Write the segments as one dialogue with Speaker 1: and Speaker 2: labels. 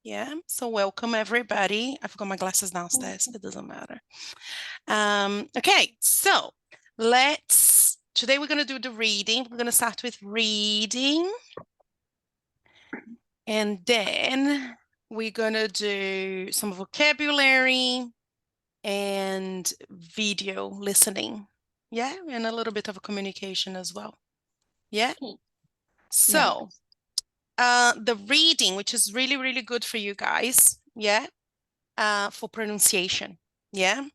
Speaker 1: Yeah, so welcome everybody. I forgot my glasses downstairs. It doesn't matter. Okay, so today we're going to do the reading. We're going to start with reading. And then we're going to do some vocabulary and video listening. Yeah, and a little bit of a communication as well. Yeah. So the reading, which is really, really good for you guys. Yeah. For pronunciation. Yeah.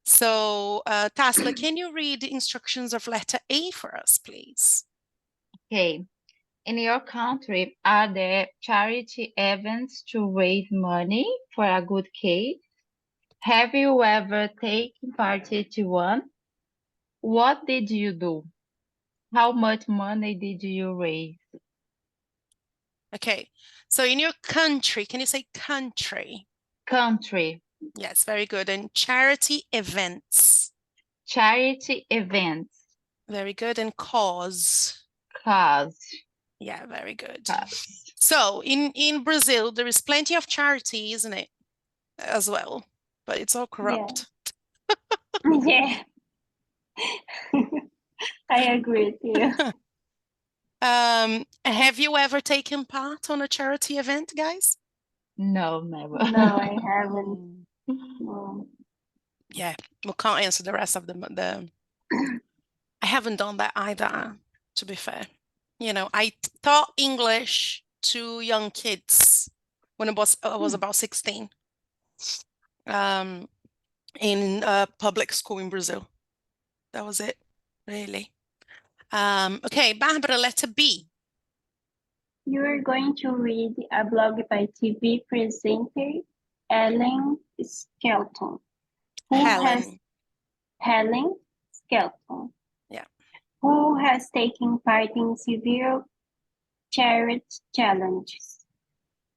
Speaker 1: So, Tasla, can you read the instructions of letter A for us, please?
Speaker 2: Okay. In your country, are there charity events to raise money for a good cause? Have you ever taken part in one? What did you do? How much money did you raise?
Speaker 1: Okay. So in your country, can you say country?
Speaker 2: Country.
Speaker 1: Yes, very good. And charity events.
Speaker 2: Charity events.
Speaker 1: Very good. And cause.
Speaker 2: Cause.
Speaker 1: Yeah, very good.
Speaker 2: Cause.
Speaker 1: So in Brazil, there is plenty of charity, isn't it? As well, but it's all corrupt.
Speaker 3: Yeah. I agree with you.
Speaker 1: Have you ever taken part on a charity event, guys?
Speaker 2: No, never.
Speaker 3: No, I haven't. No.
Speaker 1: Yeah, we can't answer the rest of the I haven't done that either, to be fair. You know, I taught English to young kids when I was about 16 in a public school in Brazil. That was it, really. Okay, Barbara, letter B.
Speaker 3: You are going to read a blog by TV presenter Ellen Skelton. Helen Skelton.
Speaker 1: Yeah.
Speaker 3: Who has taken part in several charity challenges.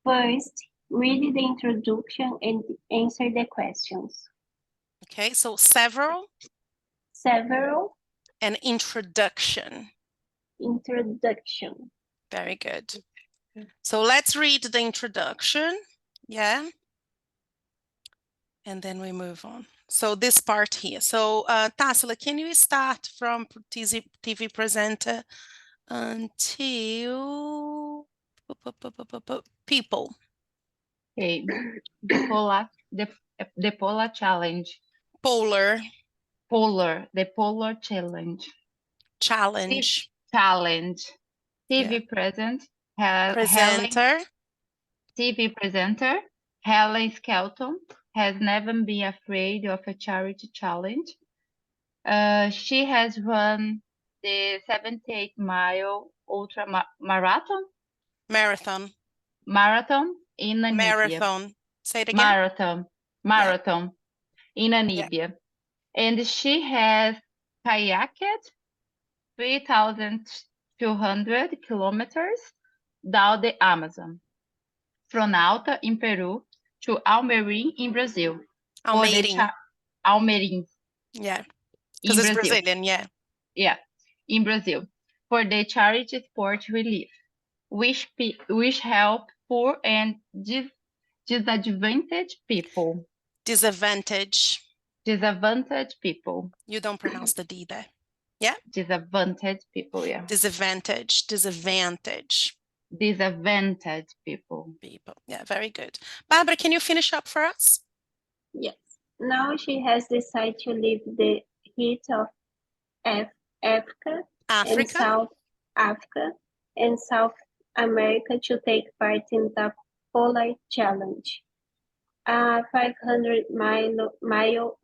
Speaker 3: First, read the introduction and answer the questions.
Speaker 1: Okay, so several.
Speaker 3: Several.
Speaker 1: An introduction.
Speaker 3: Introduction.
Speaker 1: Very good. So let's read the introduction. Yeah. And then we move on. So this part here. So Tassila, can you start from TV presenter until people?
Speaker 2: Okay. The polar challenge.
Speaker 1: Polar.
Speaker 2: The polar challenge.
Speaker 1: Challenge.
Speaker 2: Challenge. TV
Speaker 1: presenter.
Speaker 2: TV presenter Helen Skelton has never been afraid of a charity challenge. She has run the 78-mile ultra marathon. Marathon in Namibia.
Speaker 1: Marathon. Say it again.
Speaker 2: Marathon in Namibia. Yeah. And she has kayaked 3,200 kilometers down the Amazon, from Alta in Peru to Almerim in Brazil. Almerim.
Speaker 1: Yeah, because it's Brazilian, yeah.
Speaker 2: Yeah, in Brazil, for the charity Sport Relief, which help poor and disadvantaged people.
Speaker 1: Disadvantaged
Speaker 2: people.
Speaker 1: You don't pronounce the D there. Yeah?
Speaker 2: Disadvantaged people, yeah.
Speaker 1: Disadvantaged people. Yeah, very good. Barbara, can you finish up for us?
Speaker 3: Yes. Now she has decided to leave the heat of Africa and South Africa and South America to take part in the Polar Challenge, a 500-mile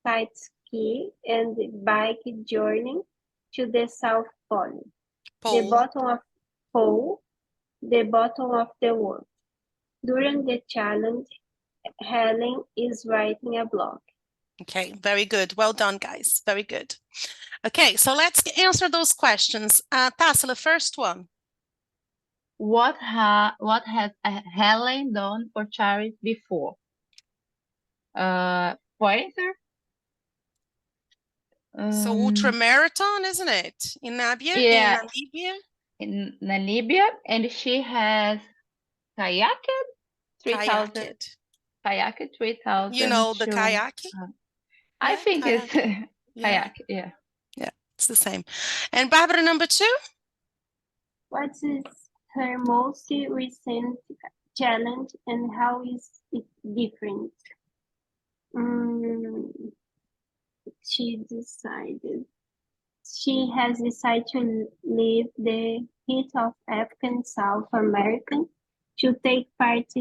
Speaker 3: sight ski and bike journey to the South Pole. The bottom of the world. During the challenge, Helen is writing a blog.
Speaker 1: Okay, very good. Well done, guys. Very good. Okay, so let's answer those questions. Tassa, the first one.
Speaker 2: What has Helen done for charity before? Pointer?
Speaker 1: So ultramarathon, isn't it? In Namibia?
Speaker 2: Yeah. In Namibia, and she has Kayaked 3,000.
Speaker 1: Kayaked.
Speaker 2: Kayaked 3,000
Speaker 1: You know the
Speaker 2: to.
Speaker 1: kayaking?
Speaker 2: I
Speaker 1: Yeah,
Speaker 2: think it's
Speaker 1: kayaking. Yeah.
Speaker 2: kayak. Yeah.
Speaker 1: Yeah, it's the same. And Barbara, number 2?
Speaker 3: What is her most recent challenge and how is it different? She has decided to leave the heat of African South America to take part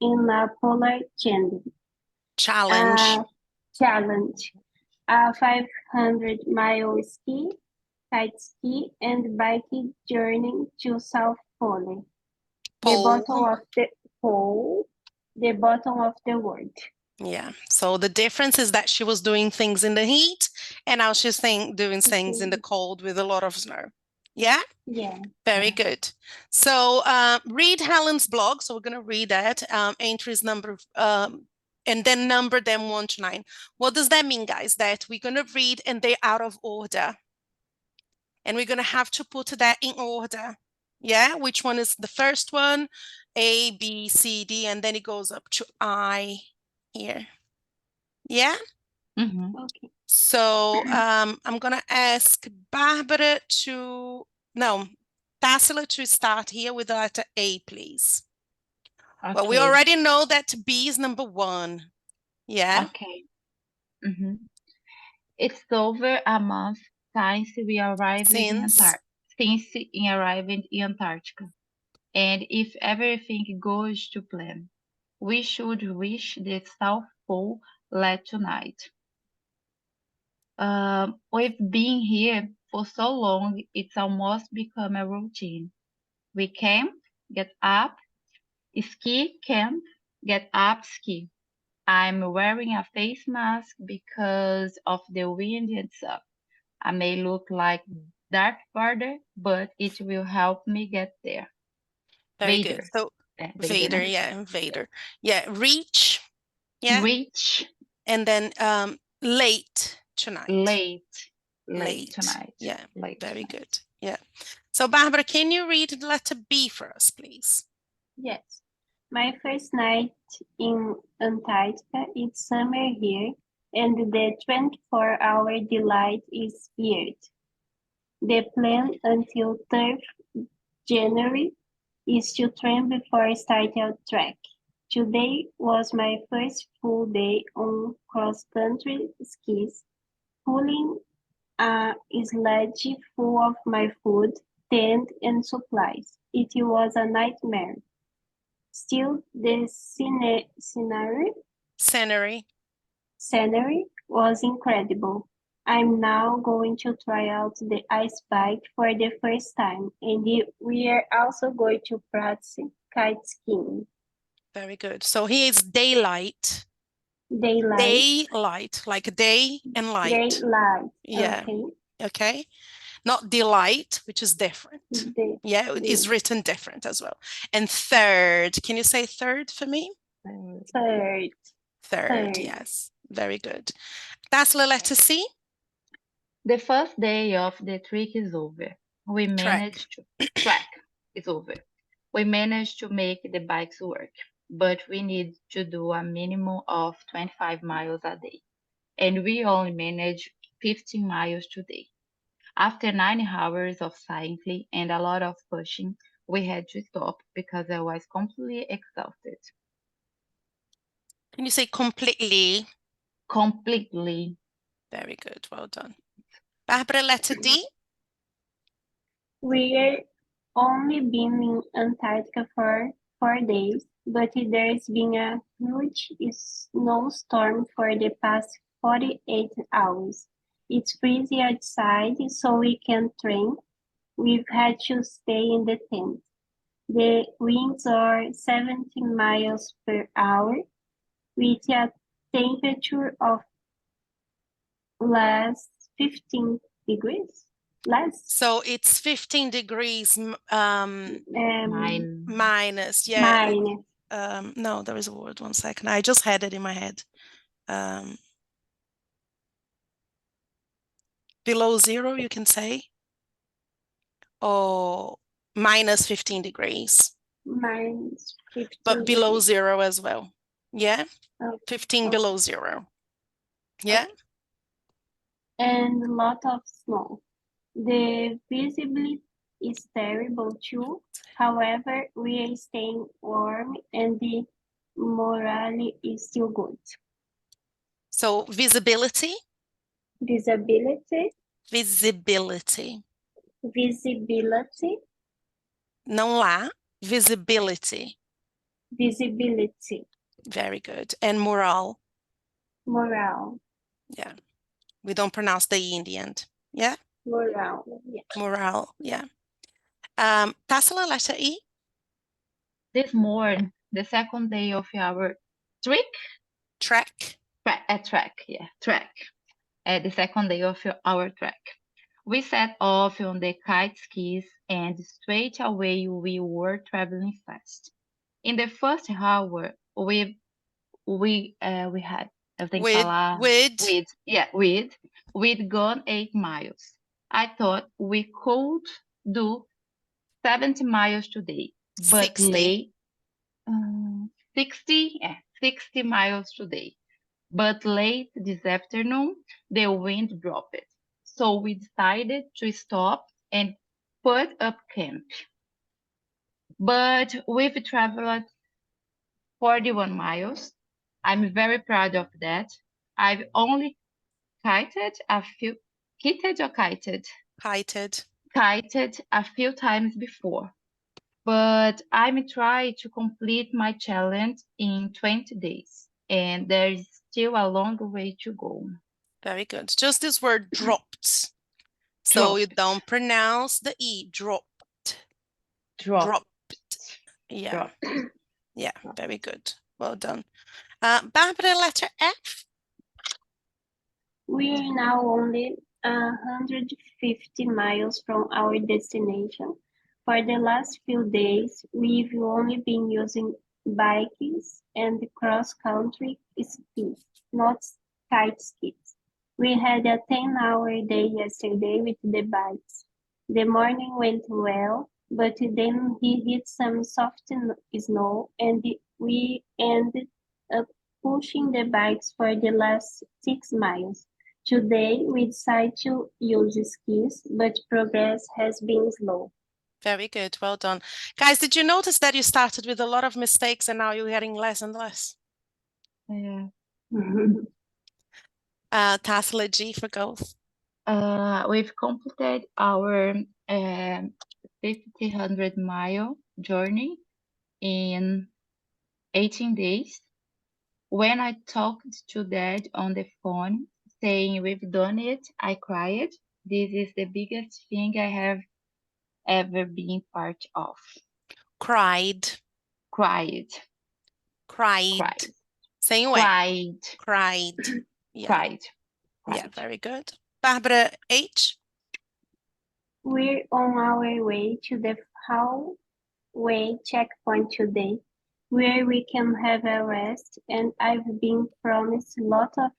Speaker 3: in a polar
Speaker 1: Challenge.
Speaker 3: challenge, a 500-mile ski, kite ski, and bike journey to South Pole, the bottom of the pole, the bottom of the world.
Speaker 1: Yeah. So the difference is that she was doing things in the heat, and now she's doing things in the cold with a lot of snow. Yeah?
Speaker 3: Yeah.
Speaker 1: Very good. So read Helen's blog. So we're going to read that. Entries number, and then number them 1 to 9. What does that mean, guys? That we're going to read and they're out of order. And we're going to have to put that in order. Yeah? Which one is the first one? A, B, C, D, and then it goes up to I here. Yeah?
Speaker 2: Mm-hmm.
Speaker 3: Okay.
Speaker 1: So I'm going to ask Barbara to, no, Tassila to start here with the letter A, please.
Speaker 2: Okay.
Speaker 1: Well, we already know that B is number 1. Yeah?
Speaker 2: Okay. Mm-hmm. It's over a month since we arrived in Antarctica. And if everything goes to plan, we should reach the South Pole late tonight. We've been here for so long, it's almost become a routine. We camp, get up, ski, camp, get up, ski. I'm wearing a face mask because of the wind and stuff. I may look like Darth Vader, but it will help me get there.
Speaker 1: Very
Speaker 2: Vader.
Speaker 1: good. So
Speaker 2: Vader.
Speaker 1: Yeah, Vader. Yeah, reach. Yeah.
Speaker 2: Reach.
Speaker 1: And then late tonight.
Speaker 2: Late tonight.
Speaker 1: Yeah,
Speaker 2: Late
Speaker 1: very
Speaker 2: tonight.
Speaker 1: good. Yeah. So Barbara, can you read the letter B for us, please?
Speaker 3: Yes. My first night in Antarctica, it's summer here, and the 24-hour delight is weird. The plan until 3rd January is to train before starting a trek. Today was my first full day on cross-country skis, pulling a sledge full of my food, tent, and supplies. It was a nightmare. Still, the scenery was incredible. I'm now going to try out the ice bike for the first time, and we are also going to practice kite skiing.
Speaker 1: Very good. So here is daylight. Daylight, like day and light.
Speaker 3: Daylight.
Speaker 1: Yeah.
Speaker 3: Okay.
Speaker 1: Okay. Not delight, which is different. Yeah, it is written different as well. And third, can you say third for me? Third, yes. Very good. That's the letter C.
Speaker 2: The first day of the trek is over. We managed to track is over. We managed to make the bikes work, but we need to do a minimum of 25 miles a day. And we only managed 15 miles today. After 9 hours of cycling and a lot of pushing, we had to stop because I was completely exhausted.
Speaker 1: Can you say completely?
Speaker 2: Completely.
Speaker 1: Very good. Well done. Barbara, letter D.
Speaker 3: We're only been in Antarctica for 4 days, but there's been a huge snowstorm for the past 48 hours. It's freezing outside, so we can't train. We've had to stay in the tent. The winds are 17 miles per hour, with a temperature of less 15 degrees.
Speaker 1: So it's 15 degrees minus. Yeah.
Speaker 3: Minus.
Speaker 1: No, there is a word. 1 second. I just had it in my head. Below 0, you can say. Or minus 15 degrees.
Speaker 3: Minus 15
Speaker 1: But below
Speaker 3: degrees.
Speaker 1: 0 as well. Yeah?
Speaker 3: Okay.
Speaker 1: 15 below 0. Yeah?
Speaker 3: Okay. And a lot of snow. The visibility is terrible too. However, we are staying warm and the morale is still good.
Speaker 1: So visibility,
Speaker 3: Visibility,
Speaker 1: visibility.
Speaker 3: visibility,
Speaker 1: Não há visibility.
Speaker 3: visibility,
Speaker 1: Very good. And morale.
Speaker 3: morale,
Speaker 1: Yeah. We don't pronounce the E in the end. Yeah?
Speaker 3: morale. Yeah.
Speaker 1: Morale. Yeah. Tassila, letter E.
Speaker 2: This morning, the second day of our trek.
Speaker 1: Trek.
Speaker 2: Trek. The second day of our trek. We set off on the kite skis and straight away we were traveling fast. In the first hour, we had, eu tenho que falar we'd gone 8 miles. I thought we could do 70 miles today, but
Speaker 1: 60.
Speaker 2: 60 miles today. But late this afternoon, the wind dropped. So we decided to stop and put up camp. But we've traveled 41 miles. I'm very proud of that. I've only kited a few times before. But I'm trying to complete my challenge in 20 days. And there's still a long way to go.
Speaker 1: Very good. Just this word dropped. So you don't pronounce the E. Dropped.
Speaker 2: Dropped.
Speaker 1: Yeah.
Speaker 2: Dropped.
Speaker 1: Yeah, very good. Well done. Barbara, letter F.
Speaker 3: We are now only 150 miles from our destination. For the last few days, we've only been using bikes and cross-country skis, not kite skis. We had a 10-hour day yesterday with the bikes. The morning went well, but then he hit some soft snow and we ended up pushing the bikes for the last 6 miles. Today, we decided to use skis, but progress has been slow.
Speaker 1: Very good. Well done. Guys, did you notice that you started with a lot of mistakes and now you're getting less and less?
Speaker 2: Yeah.
Speaker 1: Tassila, G for golf.
Speaker 2: We've completed our 1,500 mile journey in 18 days. When I talked to Dad on the phone saying we've done it, I cried. This is the biggest thing I have ever been part of.
Speaker 1: Cried. Saying away. Cried. Yeah.
Speaker 2: Cried.
Speaker 1: Yeah, very good. Barbara, H.
Speaker 3: We're on our way to the halfway checkpoint today, where we can have a rest, and I've been promised a lot of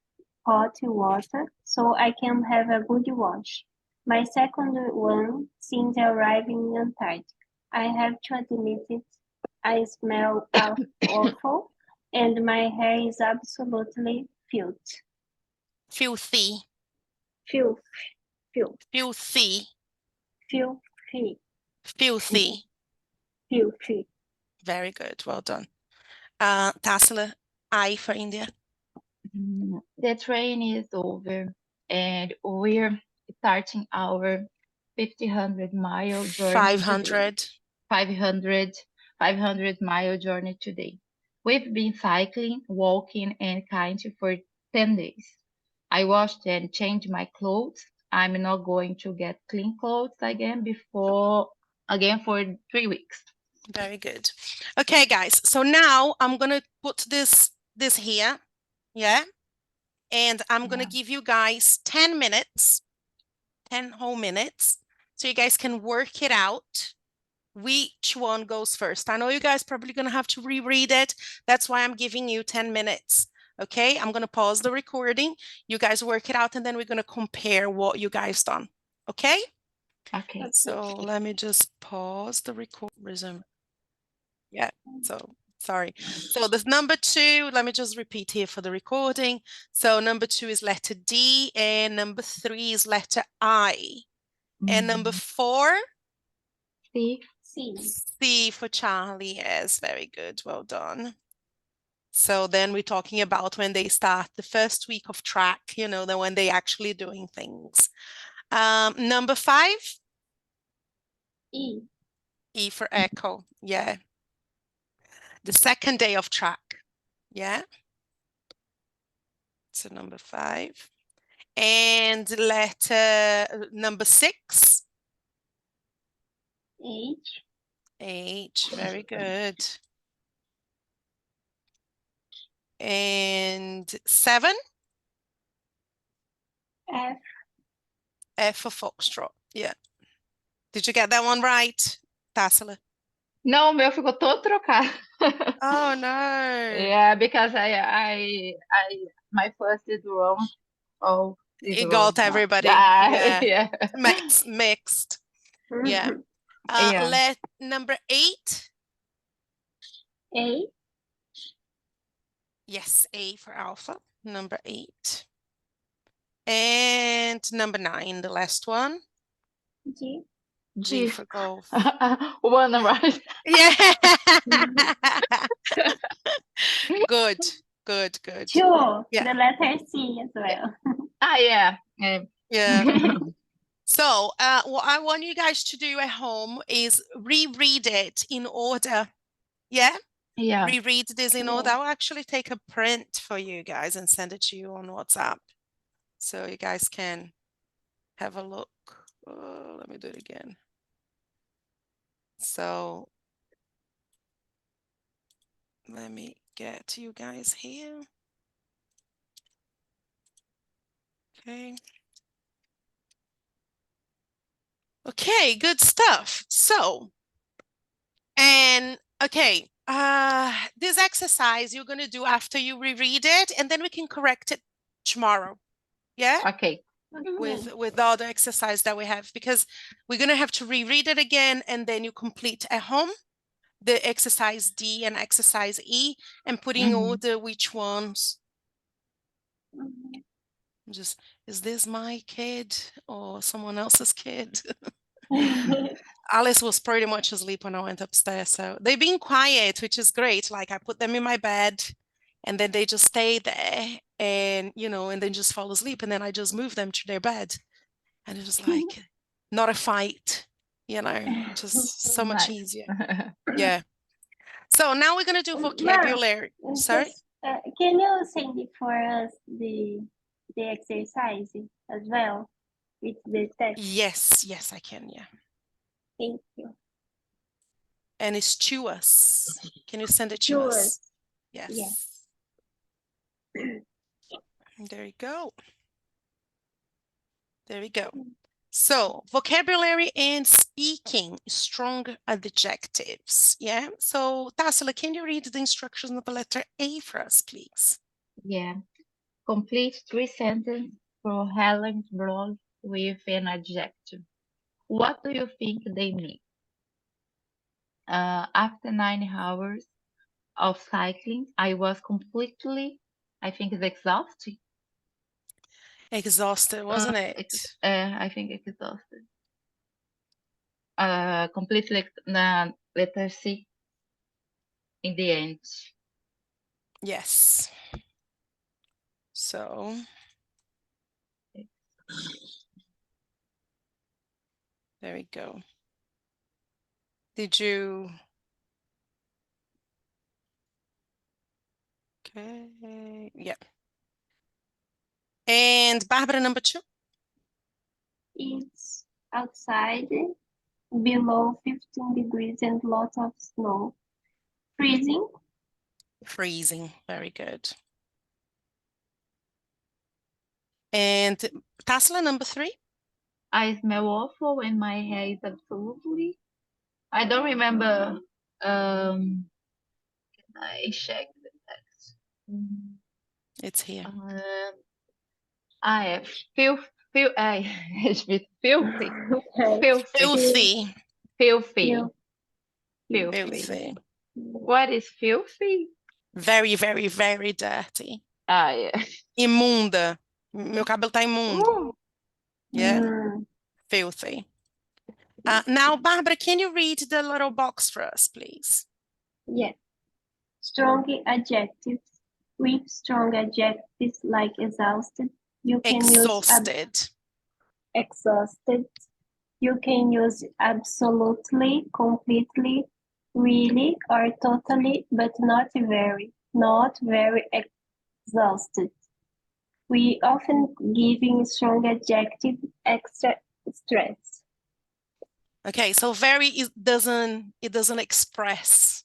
Speaker 3: hot water, so I can have a good wash. My second one since arriving in Antarctica. I have to admit it, I smell awful, and my hair is absolutely filthy.
Speaker 1: Filthy.
Speaker 3: Filthy.
Speaker 1: Very good. Well done. Tassila, I for India.
Speaker 2: The train is over and we're starting our 1,500 mile journey. 500 mile journey today. We've been cycling, walking, and kiting for 10 days. I washed and changed my clothes. I'm not going to get clean clothes again for 3 weeks.
Speaker 1: Very good. Okay, guys. So now I'm gonna put this here, yeah, and I'm gonna give you guys 10 minutes, 10 whole minutes, so you guys can work it out. Which one goes first? I know you guys probably gonna have to reread it. That's why I'm giving you 10 minutes. Okay, I'm gonna pause the recording. You guys work it out, and then we're gonna compare what you guys done. Okay?
Speaker 2: Okay.
Speaker 1: So let me just pause the record. Resume. Yeah, so sorry. So this number 2, let me just repeat here for the recording. So number 2 is letter D, and number 3 is letter I. And number 4?
Speaker 2: C.
Speaker 1: C for Charlie. Yes, very good. Well done. So then we're talking about when they start the first week of track, you know, the when they actually doing things. Number 5?
Speaker 3: E.
Speaker 1: E for echo. Yeah. The second day of track. Yeah. So number 5. And letter number 6?
Speaker 3: H.
Speaker 1: H. Very good. And 7?
Speaker 3: F.
Speaker 1: F for foxtrot. Yeah. Did you get that one right, Tassila?
Speaker 2: Não, o meu ficou todo trocado.
Speaker 1: Oh no.
Speaker 2: Yeah, because my first is wrong. Oh, it's
Speaker 1: It
Speaker 2: wrong.
Speaker 1: got everybody.
Speaker 2: Yeah.
Speaker 1: Yeah. Mixed. Yeah.
Speaker 2: Yeah.
Speaker 1: Let number 8.
Speaker 3: A.
Speaker 1: Yes, A for alpha. Number 8. And number 9, the last one.
Speaker 3: G.
Speaker 1: G for golf.
Speaker 2: One right.
Speaker 1: Yeah. Good.
Speaker 3: Two.
Speaker 1: Yeah.
Speaker 3: The letter C as well.
Speaker 2: Yeah.
Speaker 1: Yeah. So what I want you guys to do at home is reread it in order. Yeah?
Speaker 2: Yeah.
Speaker 1: Reread this in order. I'll actually take a print for you guys and send it to you on WhatsApp. So you guys can have a look. Oh, let me do it again. So let me get you guys here. Okay. Okay, good stuff. So, and okay, this exercise you're going to do after you reread it, and then we can correct it tomorrow. Yeah?
Speaker 2: Okay.
Speaker 1: With all the exercise that we have, because we're going to have to reread it again, and then you complete at home the exercise D and exercise E, and put in order which ones. Just, is this my kid or someone else's kid? Alice was pretty much asleep when I went upstairs, so they've been quiet, which is great. Like I put them in my bed and then they just stay there and, you know, and then just fall asleep, and then I just move them to their bed, and it was like not a fight, you know, just so much easier. Yeah. So now we're going to do vocabulary. Sorry?
Speaker 3: Can you send it for us the exercise as well with the text?
Speaker 1: Yes, I can. Yeah.
Speaker 3: Thank you.
Speaker 1: And it's to us. Can you send it to us? Yes.
Speaker 3: Yes.
Speaker 1: There you go. There we go. So vocabulary and speaking, strong adjectives. Yeah. So Tassila, can you read the instructions of the letter A for us, please?
Speaker 2: Yeah. Complete 3 sentences for Helen's blog with an adjective. What do you think they mean? After 9 hours of cycling, I was completely, I think it's exhausted.
Speaker 1: Exhausted, wasn't it?
Speaker 2: I think exhausted. Completely, letter C in the end.
Speaker 1: Yes. So there we go. Did you? Okay. Yeah. And Barbara, number 2.
Speaker 3: It's outside below 15 degrees and lots of snow. Freezing.
Speaker 1: Freezing. Very good. And Tassila, number 3.
Speaker 2: I smell awful and my hair is absolutely. I don't remember. I checked the text.
Speaker 1: It's here.
Speaker 2: I filthy. It's filthy.
Speaker 1: Filthy.
Speaker 2: Filthy.
Speaker 3: Filthy.
Speaker 2: What is filthy?
Speaker 1: Very, very, very dirty.
Speaker 2: Ah, yeah.
Speaker 1: Imunda. Meu cabelo tá imundo. Yeah, filthy. Now, Barbara, can you read the little box for us, please?
Speaker 3: Yes. Strong adjectives. With strong adjectives like exhausted, you can
Speaker 1: Exhausted.
Speaker 3: exhausted. You can use absolutely, completely, really, or totally, but not very exhausted. We often giving strong adjective extra stress.
Speaker 1: Okay, so very it doesn't express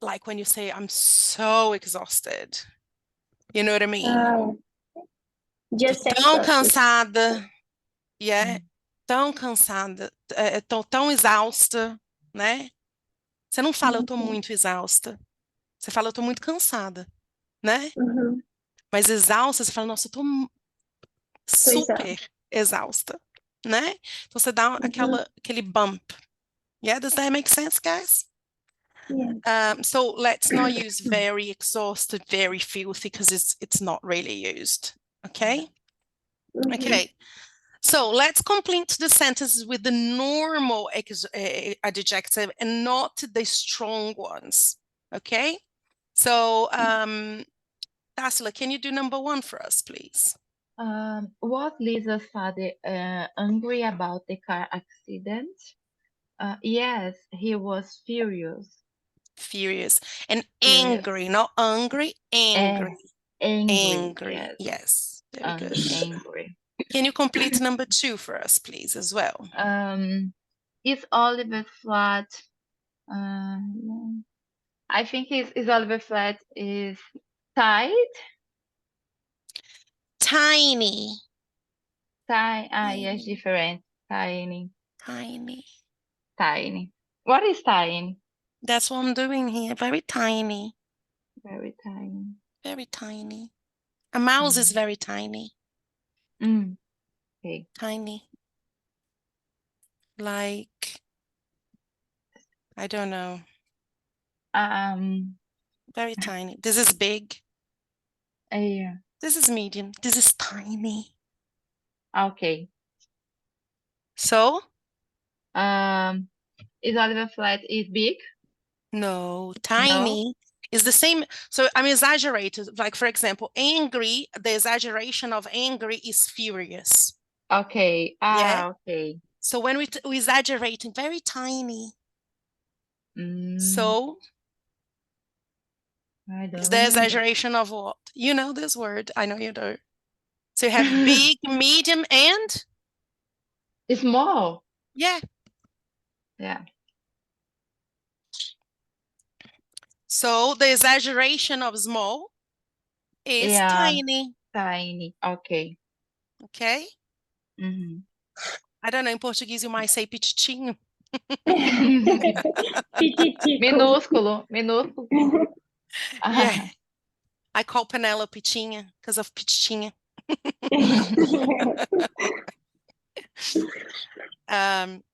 Speaker 1: like when you say I'm so exhausted. You know what I mean?
Speaker 3: Just
Speaker 1: Tô tão
Speaker 3: exhausted.
Speaker 1: cansada. Yeah, tão cansada, tão exausta, né? Você não fala eu tô muito exausta. Você fala eu tô muito cansada, né? Mas exausta, você fala, nossa, eu tô super exausta, né? Então você dá aquele bump. Yeah, does that make sense, guys?
Speaker 3: Yeah.
Speaker 1: So let's not use very exhausted, very filthy, because it's not really used. Okay? Okay. So let's complete the sentences with the normal adjective and not the strong ones. Okay? So Tarsila, can you do number 1 for us, please?
Speaker 2: Was Lisa's father angry about the car accident? Yes, he was furious.
Speaker 1: Furious. And angry, not hungry, angry.
Speaker 2: Angry.
Speaker 1: Yes, very good.
Speaker 2: Angry.
Speaker 1: Can you complete number 2 for us, please, as well?
Speaker 2: Is Oliver Flat? I think is Oliver Flat is tight.
Speaker 1: Tiny.
Speaker 2: Yes, different. Tiny.
Speaker 1: Tiny.
Speaker 2: What is tiny?
Speaker 1: That's what I'm doing here. Very tiny.
Speaker 2: Very tiny.
Speaker 1: Very tiny. A mouse is very tiny.
Speaker 2: Okay.
Speaker 1: Tiny. Like, I don't know. Very tiny. This is big.
Speaker 2: Yeah.
Speaker 1: This is medium. This is tiny.
Speaker 2: Okay.
Speaker 1: So?
Speaker 2: Is Oliver Flat is big?
Speaker 1: No, tiny is the same. So I'm exaggerated. Like, for example, angry, the exaggeration of angry is furious.
Speaker 2: Okay.
Speaker 1: Yeah.
Speaker 2: Okay.
Speaker 1: So when we exaggerate, very tiny. So is the exaggeration of what? You know this word. I know you do. So you have big, medium, and?
Speaker 2: Small.
Speaker 1: Yeah.
Speaker 2: Yeah.
Speaker 1: So the exaggeration of small is tiny.
Speaker 2: Tiny. Okay.
Speaker 1: Okay? I don't know, in Portuguese you might say pititinho.
Speaker 2: Minúsculo.
Speaker 1: Yeah. I call Penelope Pitinha because of Pititinha.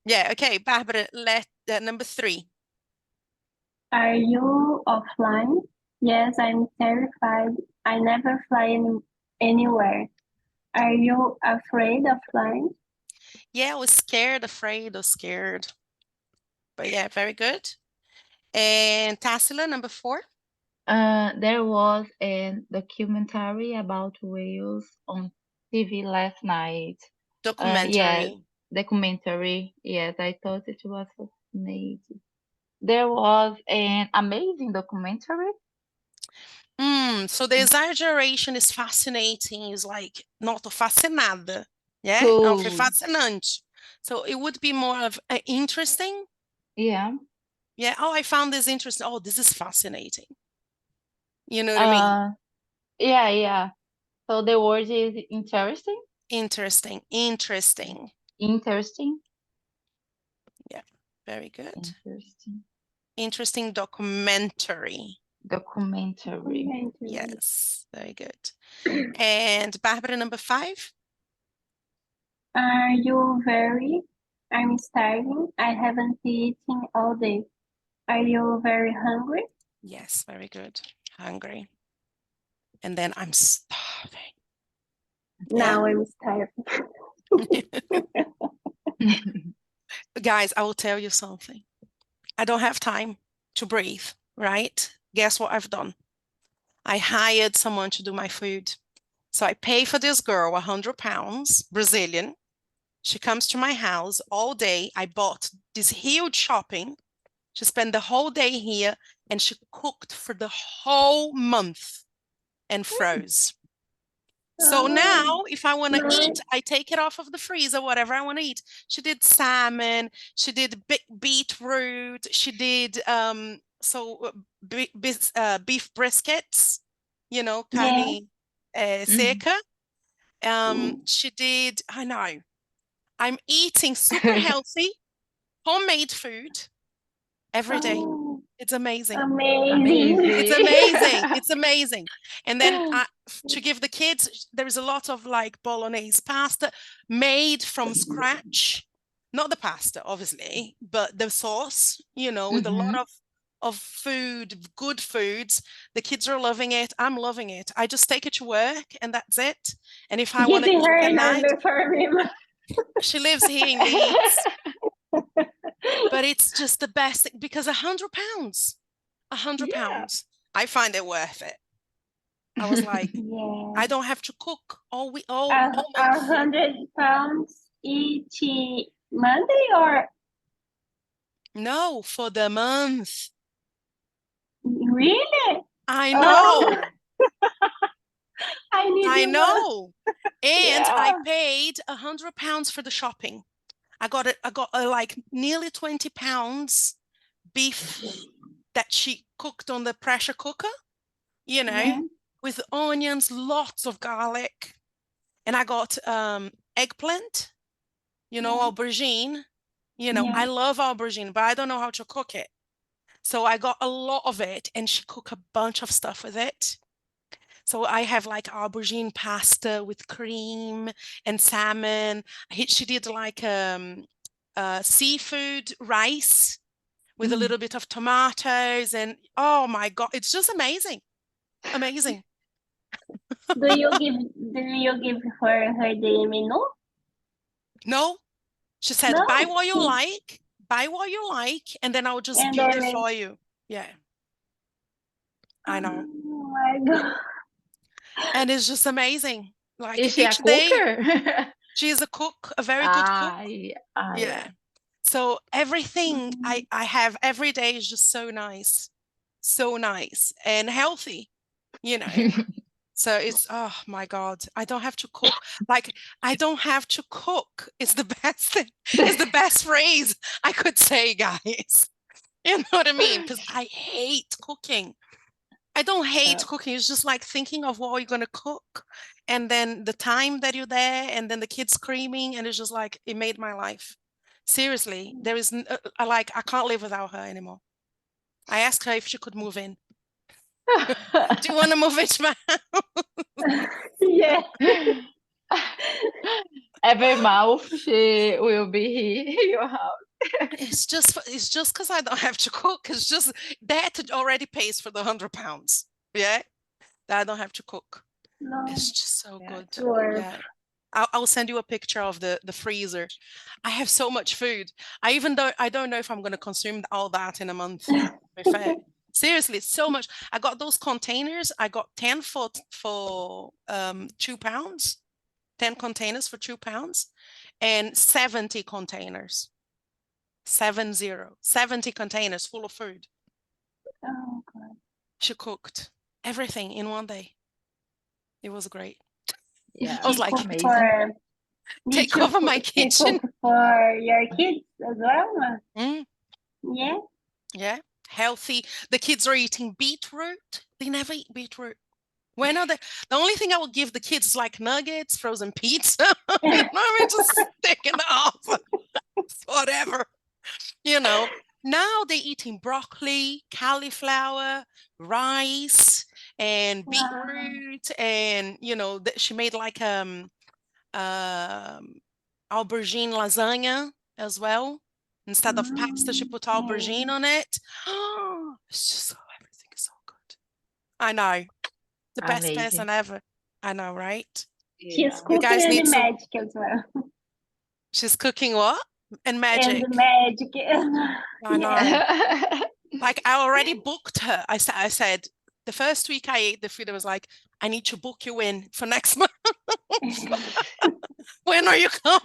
Speaker 1: Yeah, okay, Barbara, number 3.
Speaker 3: Are you offline? Yes, I'm terrified. I never fly anywhere. Are you afraid of flying?
Speaker 1: Yeah, I was scared, afraid, or scared. But yeah, very good. And Tarsila, number 4.
Speaker 2: There was a documentary about whales on TV last night.
Speaker 1: Documentary.
Speaker 2: Documentary. Yes, I thought it was fascinating. There was an amazing documentary.
Speaker 1: So the exaggeration is fascinating, is like not fascinada. Yeah,
Speaker 2: Cool.
Speaker 1: fascinante. So it would be more of interesting.
Speaker 2: Yeah.
Speaker 1: Yeah. Oh, I found this interesting. Oh, this is fascinating. You know what I mean?
Speaker 2: Yeah. So the word is interesting?
Speaker 1: Interesting. Yeah, very good. Interesting documentary. Yes, very good. And Barbara, number 5.
Speaker 3: Are you very? I'm starving. I haven't eaten all day. Are you very hungry?
Speaker 1: Yes, very good. Hungry. And then I'm starving. Yeah.
Speaker 3: Now I'm starving.
Speaker 1: Guys, I will tell you something. I don't have time to breathe, right? Guess what I've done? I hired someone to do my food. So I pay for this girl £100, Brazilian. She comes to my house all day. I bought this huge shopping. She spent the whole day here and she cooked for the whole month and froze. So now, if I want to eat, I take it off of the freezer, whatever I want to eat. She did salmon, she did beetroot, she did beef briskets, you know, carne seca. She did, I know, I'm eating super healthy, homemade food every day.
Speaker 3: Oh,
Speaker 1: It's amazing.
Speaker 3: amazing.
Speaker 1: It's amazing. It's amazing. And then to give the kids, there is a lot of like bolognese pasta made from scratch. Not the pasta, obviously, but the sauce, you know, with a lot of food, good foods. The kids are loving it. I'm loving it. I just take it to work and that's it. And if I want to
Speaker 3: Giving
Speaker 1: eat
Speaker 3: her
Speaker 1: at
Speaker 3: a
Speaker 1: night,
Speaker 3: number for him.
Speaker 1: she lives here in Leeds. But it's just the best thing because £100. £100.
Speaker 2: Yeah.
Speaker 1: I find it worth it. I was like,
Speaker 3: Yeah.
Speaker 1: I don't have to cook all month.
Speaker 3: 100 pounds each Monday or
Speaker 1: No, for the month.
Speaker 3: really?
Speaker 1: I
Speaker 3: Oh,
Speaker 1: know.
Speaker 3: I need
Speaker 1: I
Speaker 3: you.
Speaker 1: know. And I
Speaker 2: Yeah.
Speaker 1: paid £100 for the shopping. I got like nearly £20 beef that she cooked on the pressure cooker, you know,
Speaker 3: Yeah.
Speaker 1: with onions, lots of garlic. And I got eggplant, you know, aubergine. You know,
Speaker 3: Yeah.
Speaker 1: I love aubergine, but I don't know how to cook it. So I got a lot of it and she cooked a bunch of stuff with it. So I have like aubergine pasta with cream and salmon. She did like seafood rice with a little bit of tomatoes and oh my God, it's just amazing. Amazing.
Speaker 3: Do you give her the menu?
Speaker 1: No, she said, buy
Speaker 3: No.
Speaker 1: what you like, and then I'll just
Speaker 3: And
Speaker 1: build
Speaker 3: then
Speaker 1: it for you. Yeah, I know.
Speaker 3: oh my God.
Speaker 1: And it's just amazing. Like
Speaker 2: Is she a
Speaker 1: each day,
Speaker 2: cooker?
Speaker 1: she's a cook, a very good cook.
Speaker 2: Yeah.
Speaker 1: Yeah. So everything
Speaker 3: Mm.
Speaker 1: I have every day is just so nice and healthy, you know. So it's, oh my God, I don't have to cook. Like, I don't have to cook. It's the best thing. It's the best phrase I could say, guys. You know what I mean? Because I hate cooking. I don't hate cooking. It's just like thinking of what you're going to cook and then the time that you're there and then the kids screaming. And it's just like, it made my life. Seriously, there is, I can't live without her anymore. I asked her if she could move in. Do you want to move into my house?
Speaker 3: Yeah.
Speaker 2: Every month she will be here in your house.
Speaker 1: It's just because I don't have to cook. It's just that already pays for the £100. Yeah, that I don't have to cook.
Speaker 3: No.
Speaker 1: It's just so good.
Speaker 3: Sure.
Speaker 1: Yeah. I'll send you a picture of the freezer. I have so much food. I don't know if I'm going to consume all that in a month. To be fair. Seriously, so much. I got those containers. I got 10 for £2, 10 containers for £2, and 70 containers. 70 containers full of food.
Speaker 3: Oh God.
Speaker 1: She cooked everything in one day. It was great.
Speaker 2: Yeah,
Speaker 1: I was like,
Speaker 2: amazing.
Speaker 1: take over my kitchen.
Speaker 3: Cook for your kids as well? Yeah.
Speaker 1: Yeah, healthy. The kids are eating beetroot. They never eat beetroot. When are they? The only thing I will give the kids is like nuggets, frozen pizza. You know, I mean, just stick it off. Whatever. You know, now they're eating broccoli, cauliflower, rice, and
Speaker 3: Wow.
Speaker 1: beetroot. And, you know, she made like aubergine lasagna as well. Instead of pasta, she put aubergine on it. It's just everything is so good. I know. The best person ever. I know, right?
Speaker 3: She's
Speaker 1: You guys
Speaker 3: cooking
Speaker 1: need
Speaker 3: and
Speaker 1: to.
Speaker 3: magic as well.
Speaker 1: She's cooking what? And magic.
Speaker 3: And magic.
Speaker 1: I know. Like I already booked her. I said the first week I ate the food, I was like, I need to book you in for next month. When are you coming?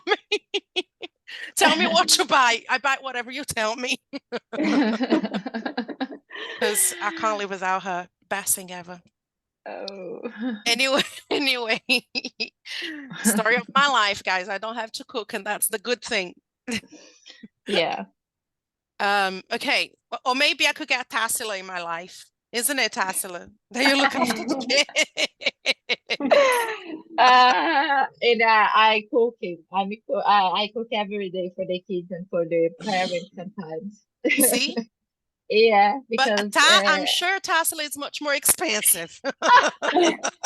Speaker 1: Tell me what you buy. I buy whatever you tell me. Because I can't live without her. Best thing ever.
Speaker 2: Oh.
Speaker 1: Anyway, story of my life, guys. I don't have to cook, and that's the good thing.
Speaker 2: Yeah.
Speaker 1: Okay. Or maybe I could get Tassila in my life. Isn't it, Tassila? Then you look after the kids.
Speaker 2: And I cooking. I cook every day for the kids and for the parents sometimes.
Speaker 1: See?
Speaker 2: Yeah,
Speaker 1: But
Speaker 2: because
Speaker 1: I'm sure Tassila is much more expensive.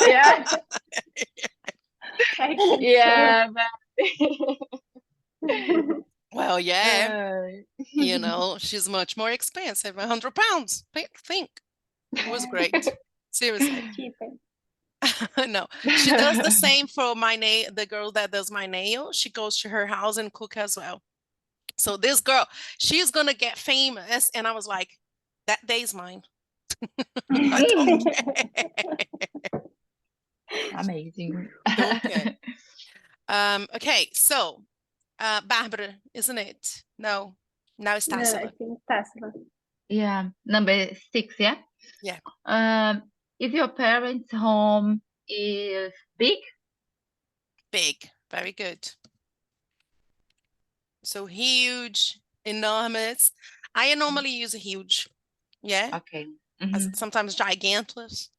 Speaker 2: yeah,
Speaker 3: Yeah.
Speaker 1: Well, yeah. You know, she's much more expensive. 100 pounds. Think. It was great. Seriously. No, she does the same for the girl that does my nail. She goes to her house and cook as well. So this girl, she's gonna get famous. And I was like, that day's mine. I don't care.
Speaker 2: Amazing.
Speaker 1: Don't care. Okay, so Barbara, isn't it? No, now it's
Speaker 3: No, I
Speaker 1: Tassila.
Speaker 3: think Tassila.
Speaker 2: Yeah, number 6, yeah?
Speaker 1: Yeah.
Speaker 2: If your parents' home is big?
Speaker 1: Big, very good. So huge, enormous. I normally use a huge. Yeah.
Speaker 2: Okay.
Speaker 1: Sometimes gigantus.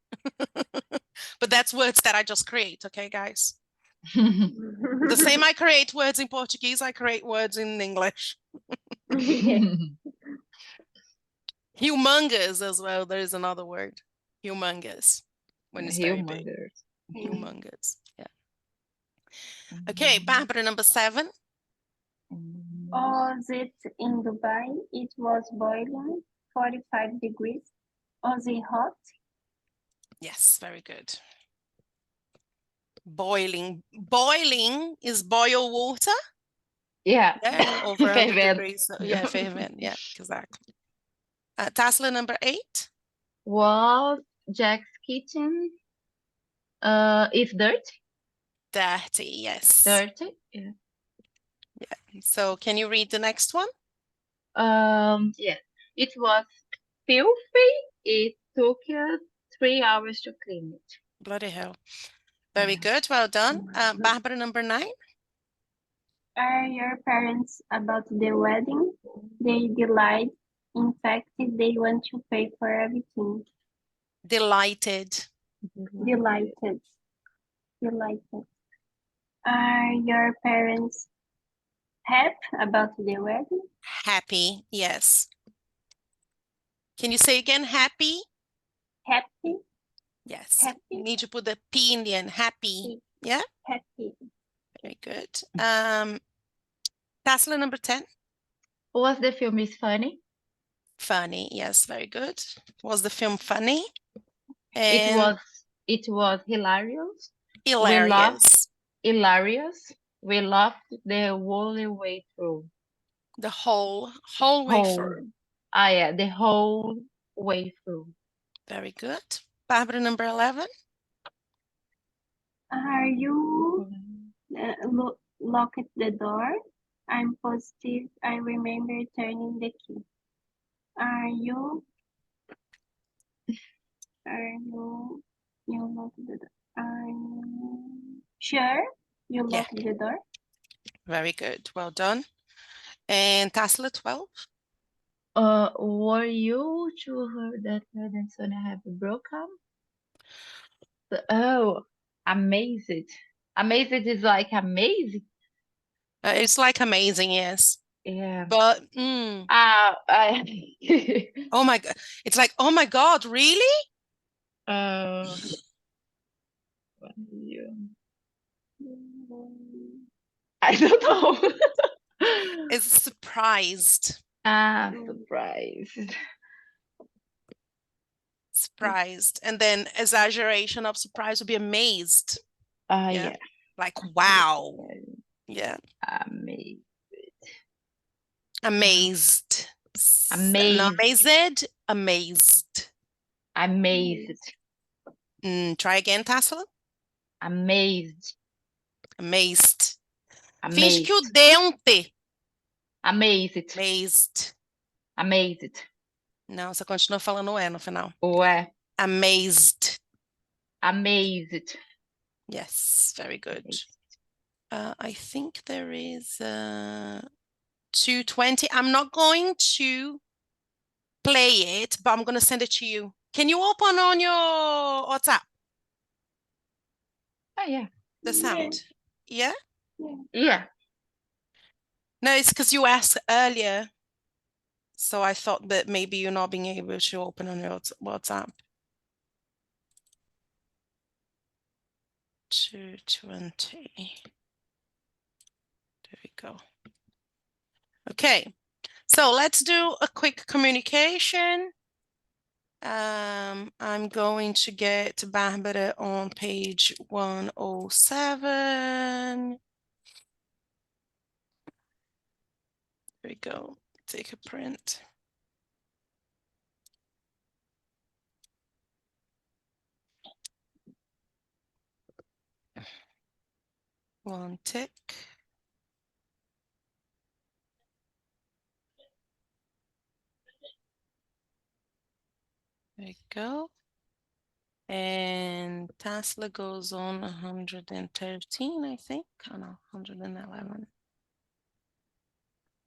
Speaker 1: But that's words that I just create, okay, guys? The same I create words in Portuguese, I create words in English. Humongous as well. There is another word. Humongous. When it's very big. Humongous. Yeah. Okay, Barbara, number 7.
Speaker 3: Was it in Dubai? It was boiling 45 degrees. Was it hot?
Speaker 1: Yes, very good. Boiling. Boiling is boil water.
Speaker 2: Yeah.
Speaker 1: Over 100 degrees. So, yeah, fervent. Yeah, exactly. Tassila, number 8.
Speaker 2: Was Jack's kitchen is dirty?
Speaker 1: Dirty, yes.
Speaker 2: Dirty? Yeah.
Speaker 1: Yeah. So can you read the next one?
Speaker 2: Yes. It was filthy. It took 3 hours to clean it.
Speaker 1: Bloody hell. Very good. Well done. Barbara, number 9.
Speaker 3: Are your parents about the wedding? They delight. In fact, they want to pay for everything.
Speaker 1: Delighted.
Speaker 3: Delighted. Are your parents happy about the wedding?
Speaker 1: Happy, yes. Can you say again, happy?
Speaker 3: Happy?
Speaker 1: Yes.
Speaker 3: Happy?
Speaker 1: You need to put the P in the end, happy. Yeah?
Speaker 3: Happy.
Speaker 1: Very good. Tassila, number 10.
Speaker 2: Was the film is funny?
Speaker 1: Funny, yes, very good. Was the film funny? And
Speaker 2: it was hilarious.
Speaker 1: Hilarious.
Speaker 2: Hilarious. We laughed the whole way through.
Speaker 1: The whole way through.
Speaker 2: Yeah, the whole way through.
Speaker 1: Very good. Barbara, number 11.
Speaker 3: Are you locked the door? I'm positive I remember turning the key. Are you locked the door? Are you sure you locked the door?
Speaker 1: Very good. Well done. And Tassila, 12.
Speaker 2: Were you sure that Fred and Sonia have broken up? Oh, amazed. Amazed is like amazing.
Speaker 1: It's like amazing, yes.
Speaker 2: Yeah.
Speaker 1: But oh my God. It's like, oh my God, really?
Speaker 2: I don't know.
Speaker 1: It's surprised.
Speaker 2: Ah, surprised.
Speaker 1: Surprised. And then exaggeration of surprise would be amazed.
Speaker 2: Yeah.
Speaker 1: Like, wow. Yeah.
Speaker 2: Amazed.
Speaker 1: Amazed.
Speaker 2: Amazed.
Speaker 1: Not amazed. Amazed.
Speaker 2: Amazed.
Speaker 1: Try again, Tassila.
Speaker 2: Amazed.
Speaker 1: Amazed. Finge
Speaker 2: Amazed.
Speaker 1: que o D é um T.
Speaker 2: Amazed.
Speaker 1: Amazed.
Speaker 2: Amazed.
Speaker 1: Não, você continua falando o E no final.
Speaker 2: Ué.
Speaker 1: Amazed.
Speaker 2: Amazed.
Speaker 1: Yes, very good. I think there is 220. I'm not going to play it, but I'm going to send it to you. Can you open on your WhatsApp?
Speaker 2: Oh, yeah.
Speaker 1: The sound. Yeah?
Speaker 2: Yeah.
Speaker 1: No, it's because you asked earlier. So I thought that maybe you're not being able to open on your WhatsApp. 220. There we go. Okay. So let's do a quick communication. I'm going to get Barbara on page 107. There we go. Take a print. One tick. There we go. And Tesla goes on 113, I think. Oh no, 111.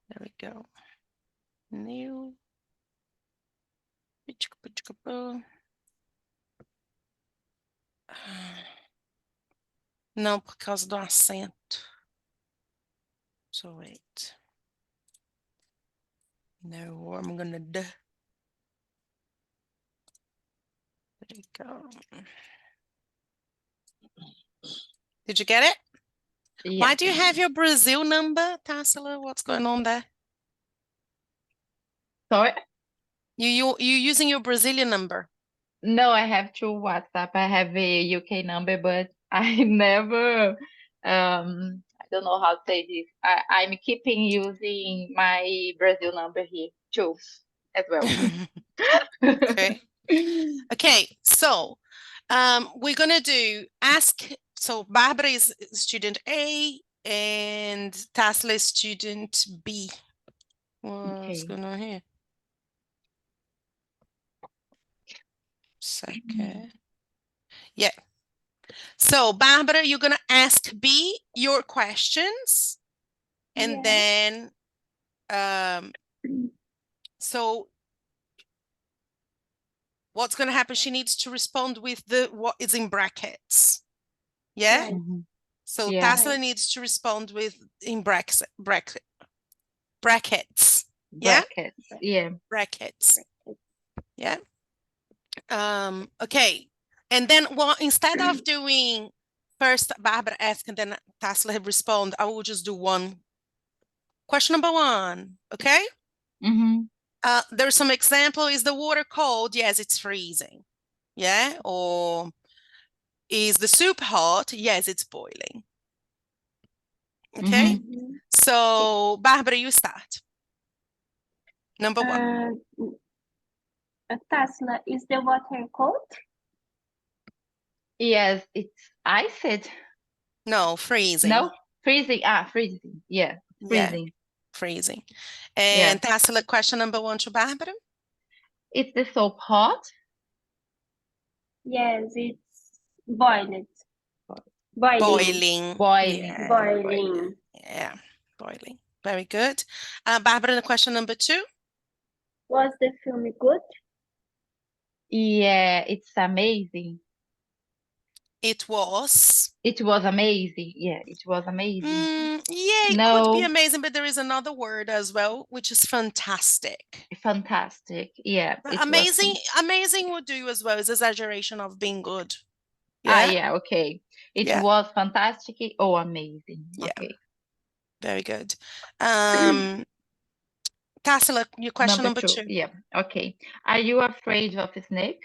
Speaker 1: There we go. New. Não, por causa do acento. So wait. No, I'm gonna do. There you go. Did you get it?
Speaker 2: Yeah.
Speaker 1: Why do you have your Brazil number, Tassila? What's going on there?
Speaker 2: Sorry?
Speaker 1: You using your Brazilian number?
Speaker 2: No, I have two WhatsApp. I have a UK number, but I never, I don't know how to say this. I'm keeping using my Brazil number here too, as well.
Speaker 1: Okay. Okay, so we're gonna do ask. So Barbara is student A and Tassila is student B. What's going on here? Second. Yeah. So Barbara, you're gonna ask B your questions, and then so what's gonna happen? She needs to respond with what is in brackets. Yeah.
Speaker 3: Right.
Speaker 1: So
Speaker 2: Yeah.
Speaker 1: Tassila needs to respond with in brackets.
Speaker 2: Brackets.
Speaker 1: Yeah.
Speaker 2: Yeah.
Speaker 1: Brackets. Yeah. Okay. And then, well, instead of doing first Barbara ask and then Tassila respond, I will just do one. Question number 1. Okay. There's some example. Is the water cold? Yes, it's freezing. Yeah. Or is the soup hot? Yes, it's boiling. Okay. So Barbara, you start. Number 1.
Speaker 3: Tassila, is the water cold?
Speaker 2: Yes, it's iced.
Speaker 1: No, freezing.
Speaker 2: No, freezing. Freezing. Yeah, freezing.
Speaker 1: Yeah, freezing. And Tassila, question number 1 to Barbara.
Speaker 2: Is the soap hot?
Speaker 3: Yes, it's boiled.
Speaker 1: Boiling.
Speaker 2: Boiling.
Speaker 1: Yeah,
Speaker 3: Boiling.
Speaker 1: Yeah, boiling. Very good. Barbara, question number 2.
Speaker 3: Was the film good?
Speaker 2: Yeah, it's amazing.
Speaker 1: It was.
Speaker 2: It was amazing. Yeah, it was amazing.
Speaker 1: Yeah, it could be amazing, but there is another word as well, which is fantastic.
Speaker 2: Fantastic. Yeah.
Speaker 1: Amazing would do as well. It's exaggeration of being good.
Speaker 2: Yeah. Okay. It was fantastic or amazing.
Speaker 1: Yeah.
Speaker 2: Okay.
Speaker 1: Very good. Tassila, your question number two.
Speaker 2: Yeah, okay. Are you afraid of a snake?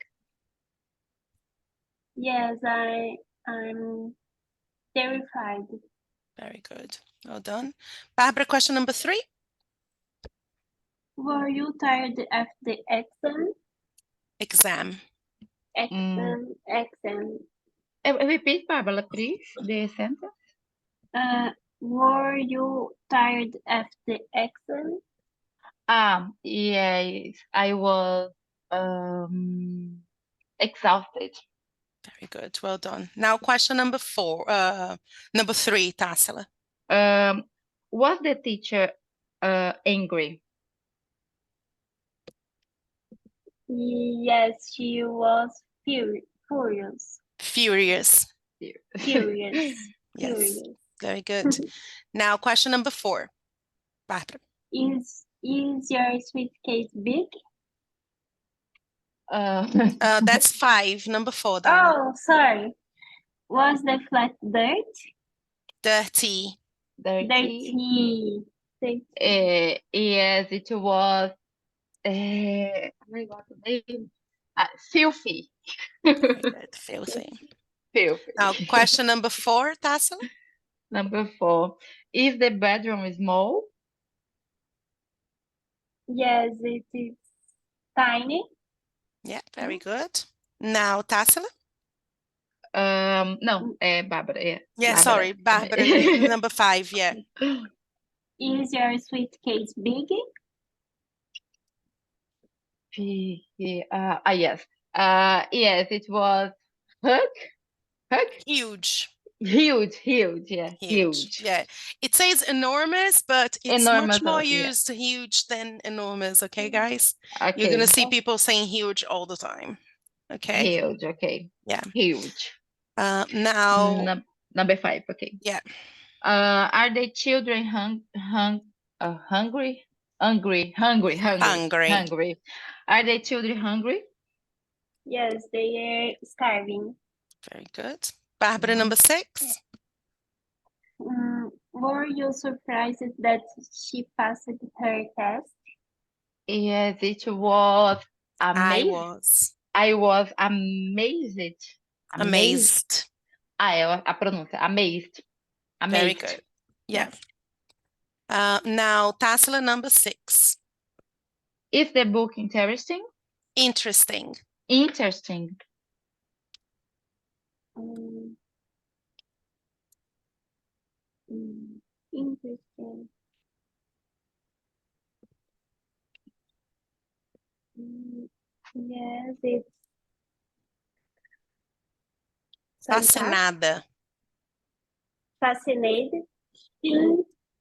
Speaker 3: Yes, I'm terrified.
Speaker 1: Very good. Well done. Barbara, question number three.
Speaker 3: Were you tired of the exam?
Speaker 1: Exam.
Speaker 3: Exam.
Speaker 2: Repeat, Barbara, please, the sentence.
Speaker 3: Were you tired of the exam?
Speaker 2: Yes, I was exhausted.
Speaker 1: Very good. Well done. Now, question number three, Tassila.
Speaker 2: Was the teacher angry?
Speaker 3: Yes, she was furious.
Speaker 1: Furious.
Speaker 3: Furious.
Speaker 1: Yes.
Speaker 3: Furious.
Speaker 1: Very good. Now, question number four, Barbara.
Speaker 3: Is your suitcase big?
Speaker 1: That's five. Number four, Donna.
Speaker 3: Oh, sorry. Was the flat dirty?
Speaker 1: Dirty.
Speaker 3: Dirty.
Speaker 2: Yes, it was. Oh my God, the name. Filthy.
Speaker 1: Filthy.
Speaker 2: Filthy.
Speaker 1: Now, question number four, Tassila.
Speaker 2: Number four. Is the bedroom small?
Speaker 3: Yes, it is tiny.
Speaker 1: Yeah, very good. Now, Tassila.
Speaker 2: No, Barbara.
Speaker 1: Yeah,
Speaker 2: Barbara.
Speaker 1: sorry, Barbara. Number five, yeah.
Speaker 3: Is your suitcase big?
Speaker 2: Yes. Yes, it was
Speaker 1: Huge.
Speaker 2: Huge, yeah. Huge.
Speaker 1: Yeah. It says enormous, but it's
Speaker 2: Enormous,
Speaker 1: much more
Speaker 2: yeah.
Speaker 1: used huge than enormous, okay, guys?
Speaker 2: Okay.
Speaker 1: You're gonna see people saying huge all the time. Okay.
Speaker 2: Huge, okay.
Speaker 1: Yeah.
Speaker 2: Huge.
Speaker 1: Now
Speaker 2: number five, okay.
Speaker 1: Yeah.
Speaker 2: Are the children hungry? Hungry. Are the children hungry?
Speaker 3: Yes, they are starving.
Speaker 1: Very good. Barbara, number six.
Speaker 3: Were you surprised that she passed her test?
Speaker 2: Yes, it was amazing. I was amazed.
Speaker 1: Amazed.
Speaker 2: A pronúncia, amazed.
Speaker 1: Very good. Yeah. Now, Tassila, number six.
Speaker 2: Is the book interesting?
Speaker 1: Interesting.
Speaker 3: Interesting. Yes, it's
Speaker 1: Fascinada.
Speaker 3: Fascinated.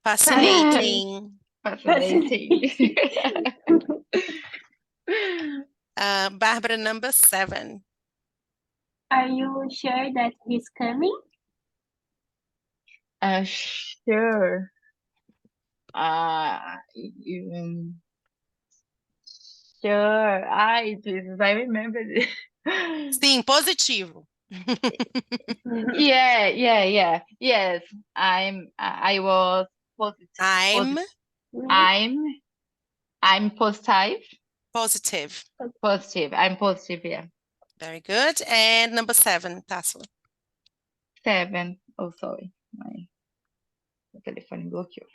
Speaker 1: Fascinating.
Speaker 2: Fascinating.
Speaker 1: Barbara, number seven.
Speaker 3: Are you sure that he's coming?
Speaker 2: Sure. Sure. Jesus, I remember this.
Speaker 1: Sim, positivo.
Speaker 2: Yeah. Yes. I was positive. I'm positive.
Speaker 1: Positive.
Speaker 2: I'm positive, yeah.
Speaker 1: Very good. And number seven, Tassila.
Speaker 2: Seven. Oh, sorry. My telephone bloqueou.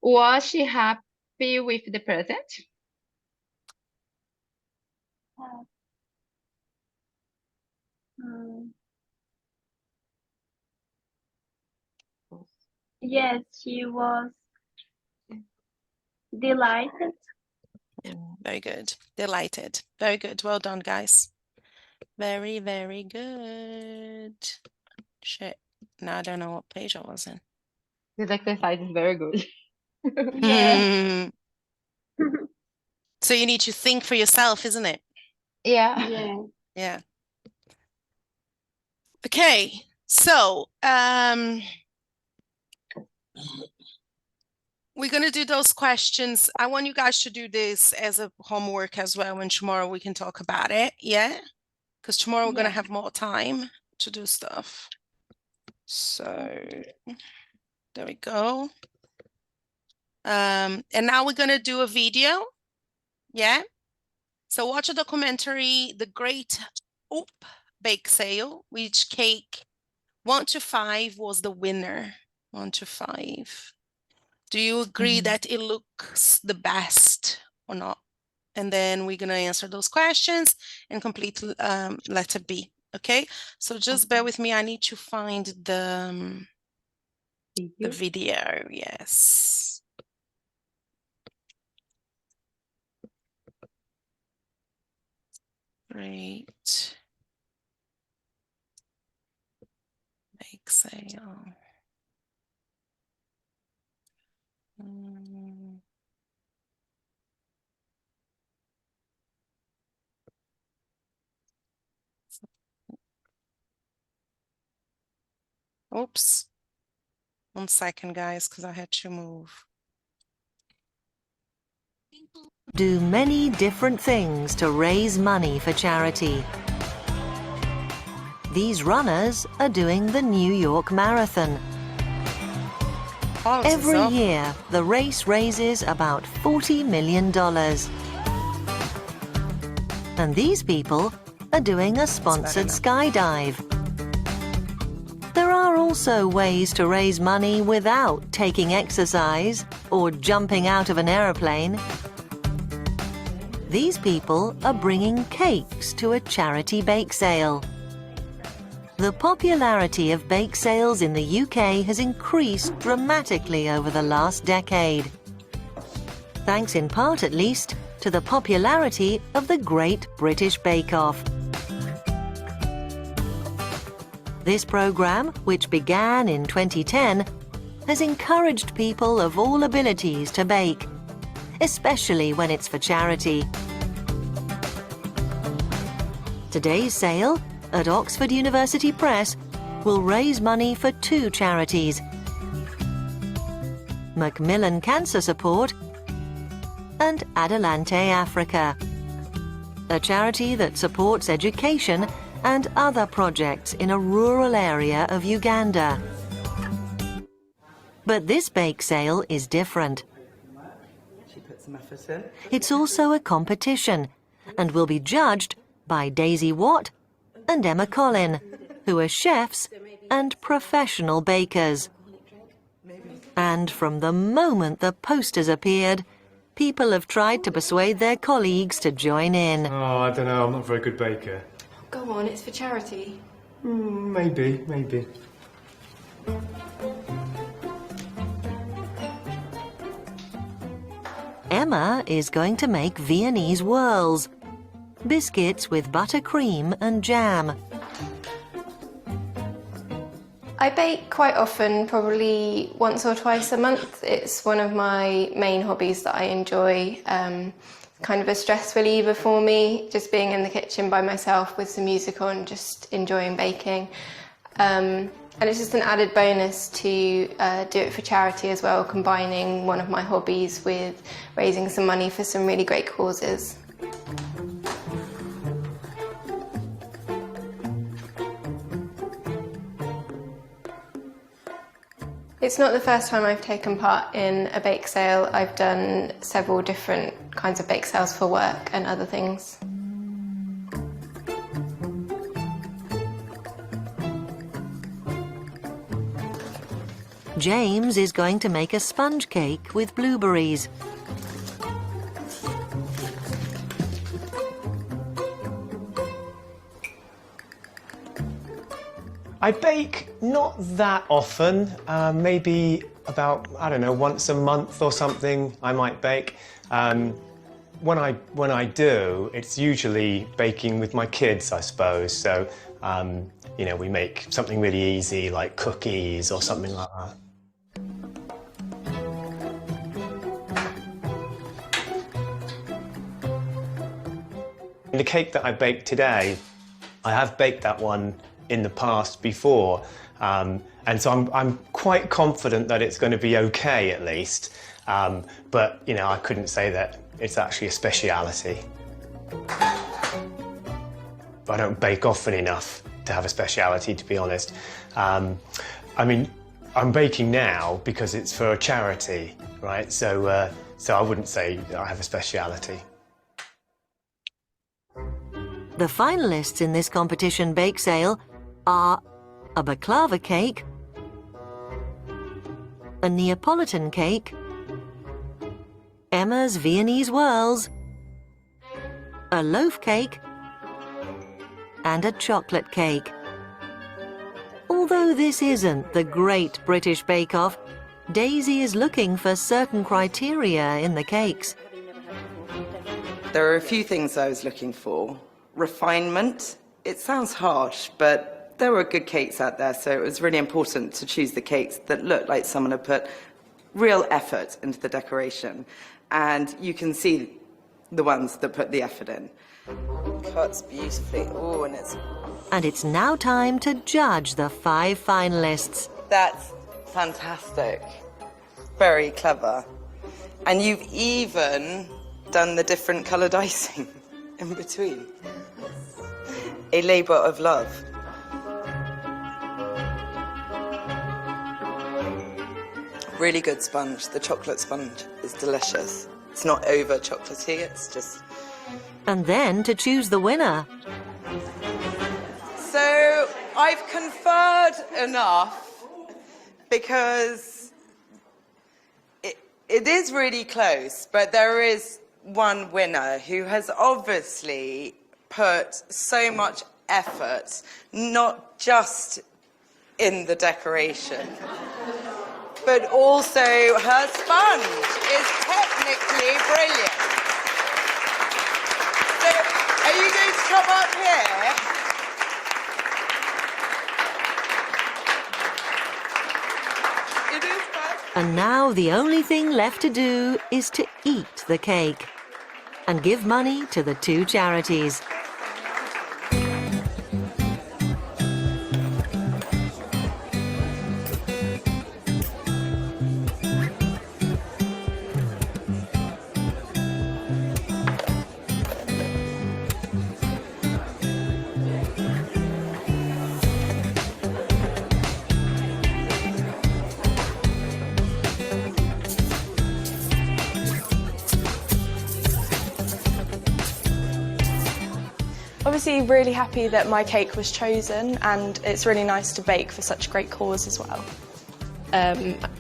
Speaker 2: Was she happy with the present?
Speaker 3: Yes, she was delighted.
Speaker 1: Yeah, very good. Delighted. Very good. Well done, guys. Very, very good. Shit. Now I don't know what page I was in.
Speaker 2: This exercise is very good.
Speaker 3: Yeah.
Speaker 1: So you need to think for yourself, isn't it?
Speaker 2: Yeah.
Speaker 1: Yeah. Okay. So, we're going to do those questions. I want you guys to do this as a homework as well, and tomorrow we can talk about it. Yeah? Because tomorrow we're going to have more time to do stuff. So There we go. And now we're gonna do a video. Yeah. So watch a documentary, The Great Bake Sale, which cake 1 to 5 was the winner. 1 to 5. Do you agree that it looks the best or not? And then we're gonna answer those questions and complete letter B. Okay. So just bear with me. I need to find the video. Yes. Great. Bake sale. Oops. 1 second, guys, because I had to move.
Speaker 4: Do many different things to raise money for charity. These runners are doing the New York Marathon. Every year, the race raises about $40 million. And these people are doing a sponsored skydive. There are also ways to raise money without taking exercise or jumping out of an aeroplane. These people are bringing cakes to a charity bake sale. The popularity of bake sales in the UK has increased dramatically over the last decade. Thanks in part, at least, to the popularity of the Great British Bake Off. This programme, which began in 2010, has encouraged people of all abilities to bake, especially when it's for charity. Today's sale at Oxford University Press will raise money for 2 charities: Macmillan Cancer Support and Adelante Africa, a charity that supports education and other projects in a rural area of Uganda. But this bake sale is different. It's also a competition and will be judged by Daisy Watt and Emma Collin, who are chefs and professional bakers. And from the moment the posters appeared, people have tried to persuade their colleagues to join in.
Speaker 5: Oh, I don't know, I'm not a very good baker.
Speaker 6: Go on, it's for charity.
Speaker 5: Maybe.
Speaker 4: Emma is going to make Viennese whirls, biscuits with buttercream and jam.
Speaker 6: I bake quite often, probably once or twice a month. It's one of my main hobbies that I enjoy. Kind of a stress reliever for me, just being in the kitchen by myself with some music on, just enjoying baking. And it's just an added bonus to do it for charity as well, combining one of my hobbies with raising some money for some really great causes. It's not the first time I've taken part in a bake sale. I've done several different kinds of bake sales for work and other things.
Speaker 4: James is going to make a sponge cake with blueberries.
Speaker 5: I bake not that often, maybe about, I don't know, once a month or something I might bake. When I do, it's usually baking with my kids, I suppose. So, you know, we make something really easy like cookies or something like that. The cake that I baked today, I have baked that one in the past before, and so I'm quite confident that it's going to be okay at least, but you know, I couldn't say that it's actually a speciality. I don't bake often enough to have a speciality, to be honest. I mean, I'm baking now because it's for a charity, right? So I wouldn't say I have a speciality.
Speaker 4: The finalists in this competition bake sale are a baklava cake, a Neapolitan cake, Emma's Viennese whirls, a loaf cake, and a chocolate cake. Although this isn't the Great British Bake Off, Daisy is looking for certain criteria in the cakes.
Speaker 7: There are a few things I was looking for. Refinement. It sounds harsh, but there were good cakes out there, so it was really important to choose the cakes that looked like someone had put real effort into the decoration. And you can see the ones that put the effort in. Cuts beautifully. Oh,
Speaker 4: And it's now time to judge the 5 finalists.
Speaker 7: That's fantastic. Very clever. And you've even done the different coloured icing in between. A labour of love. Really good sponge. The chocolate sponge is delicious. It's not over chocolatey, it's just...
Speaker 4: And then to choose the winner.
Speaker 7: So I've conferred enough because it is really close, but there is one winner who has obviously put so much effort, not just in the decoration, but also her sponge is technically brilliant. So are you going to come up here? It is fun.
Speaker 4: And now the only thing left to do is to eat the cake and give money to the 2 charities.
Speaker 8: Obviously really happy that my cake was chosen, and it's really nice to bake for such a great cause as well.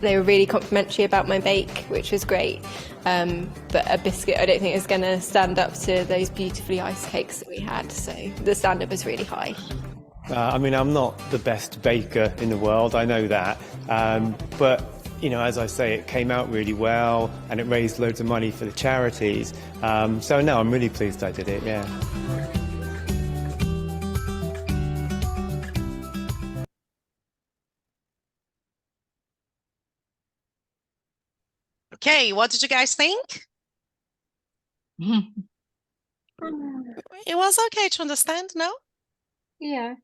Speaker 6: They were really complimentary about my bake, which was great. But a biscuit, I don't think is going to stand up to those beautifully iced cakes that we had. So the standard was really high.
Speaker 5: I mean, I'm not the best baker in the world, I know that. But, you know, as I say, it came out really well and it raised loads of money for the charities. So, no, I'm really pleased I did it, yeah.
Speaker 1: Okay, what did you guys think? It was okay to understand, no?
Speaker 2: Yeah.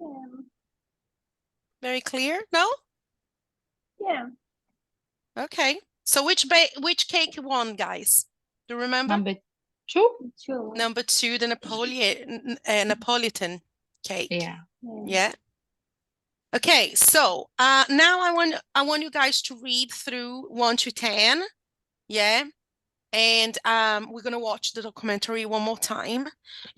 Speaker 1: Very clear, no?
Speaker 3: Yeah.
Speaker 1: Okay. So which cake won, guys? Do you remember?
Speaker 2: Number 2?
Speaker 3: True.
Speaker 1: Number 2, the Napolitan cake.
Speaker 2: Yeah.
Speaker 1: Yeah. Okay, so now I want you guys to read through 1 to 10. Yeah. And we're gonna watch the documentary one more time.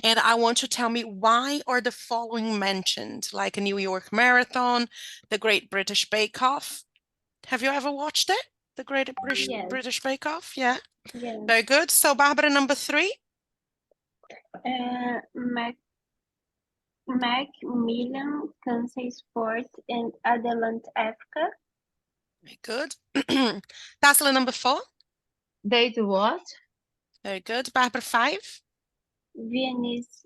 Speaker 1: And I want you to tell me, why are the following mentioned? Like a New York Marathon, the Great British Bake Off. Have you ever watched it? The Great British Bake Off? Yeah.
Speaker 3: Yeah.
Speaker 1: Very good. So Barbara, number 3.
Speaker 3: Macmillan, Kansas Sport, and Adelant, Africa.
Speaker 1: Very good. Tasla, number 4.
Speaker 2: They do what?
Speaker 1: Very good. Barbara, 5.
Speaker 3: Viennese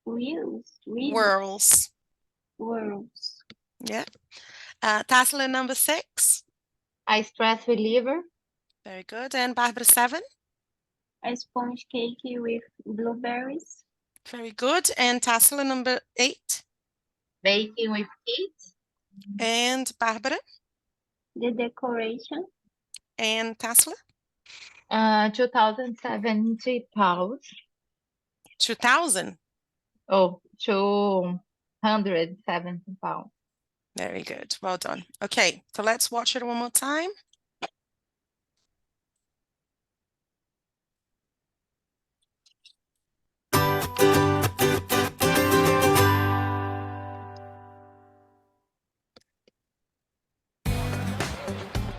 Speaker 1: Whirls. Yeah. Tasla, number 6.
Speaker 2: A stress reliever.
Speaker 1: Very good. And Barbara, 7.
Speaker 3: A sponge cake with blueberries.
Speaker 1: Very good. And Tasla, number 8.
Speaker 2: Baking with kids.
Speaker 1: And Barbara.
Speaker 3: The decoration.
Speaker 1: And Tasla.
Speaker 2: 2,070 pounds.
Speaker 1: 2,000.
Speaker 2: Oh, 270 pounds.
Speaker 1: Very good. Well done. Okay, so let's watch it one more time.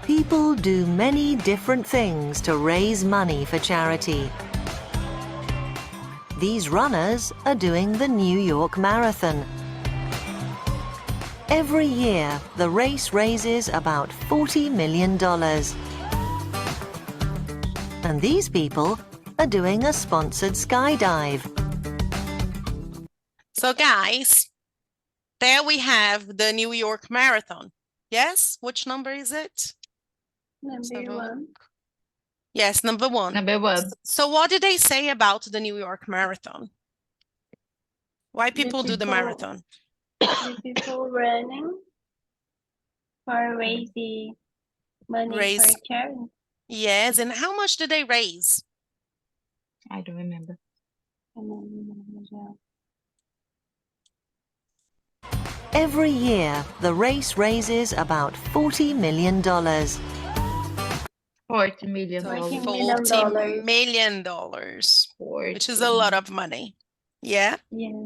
Speaker 4: People do many different things to raise money for charity. These runners are doing the New York Marathon. Every year, the race raises about $40 million. And these people are doing a sponsored skydive.
Speaker 1: So guys, there we have the New York Marathon. Yes? Which number is it?
Speaker 3: Number 1.
Speaker 1: Yes, number 1.
Speaker 2: Number 1.
Speaker 1: So what did they say about the New York Marathon? Why people do the marathon?
Speaker 3: The people running for raising money for charity.
Speaker 1: Yes, and how much did they raise?
Speaker 2: I don't remember.
Speaker 4: Every year, the race raises about $40 million.
Speaker 2: $40 million.
Speaker 1: $40 million, which is a lot of money. Yeah?
Speaker 3: Yeah.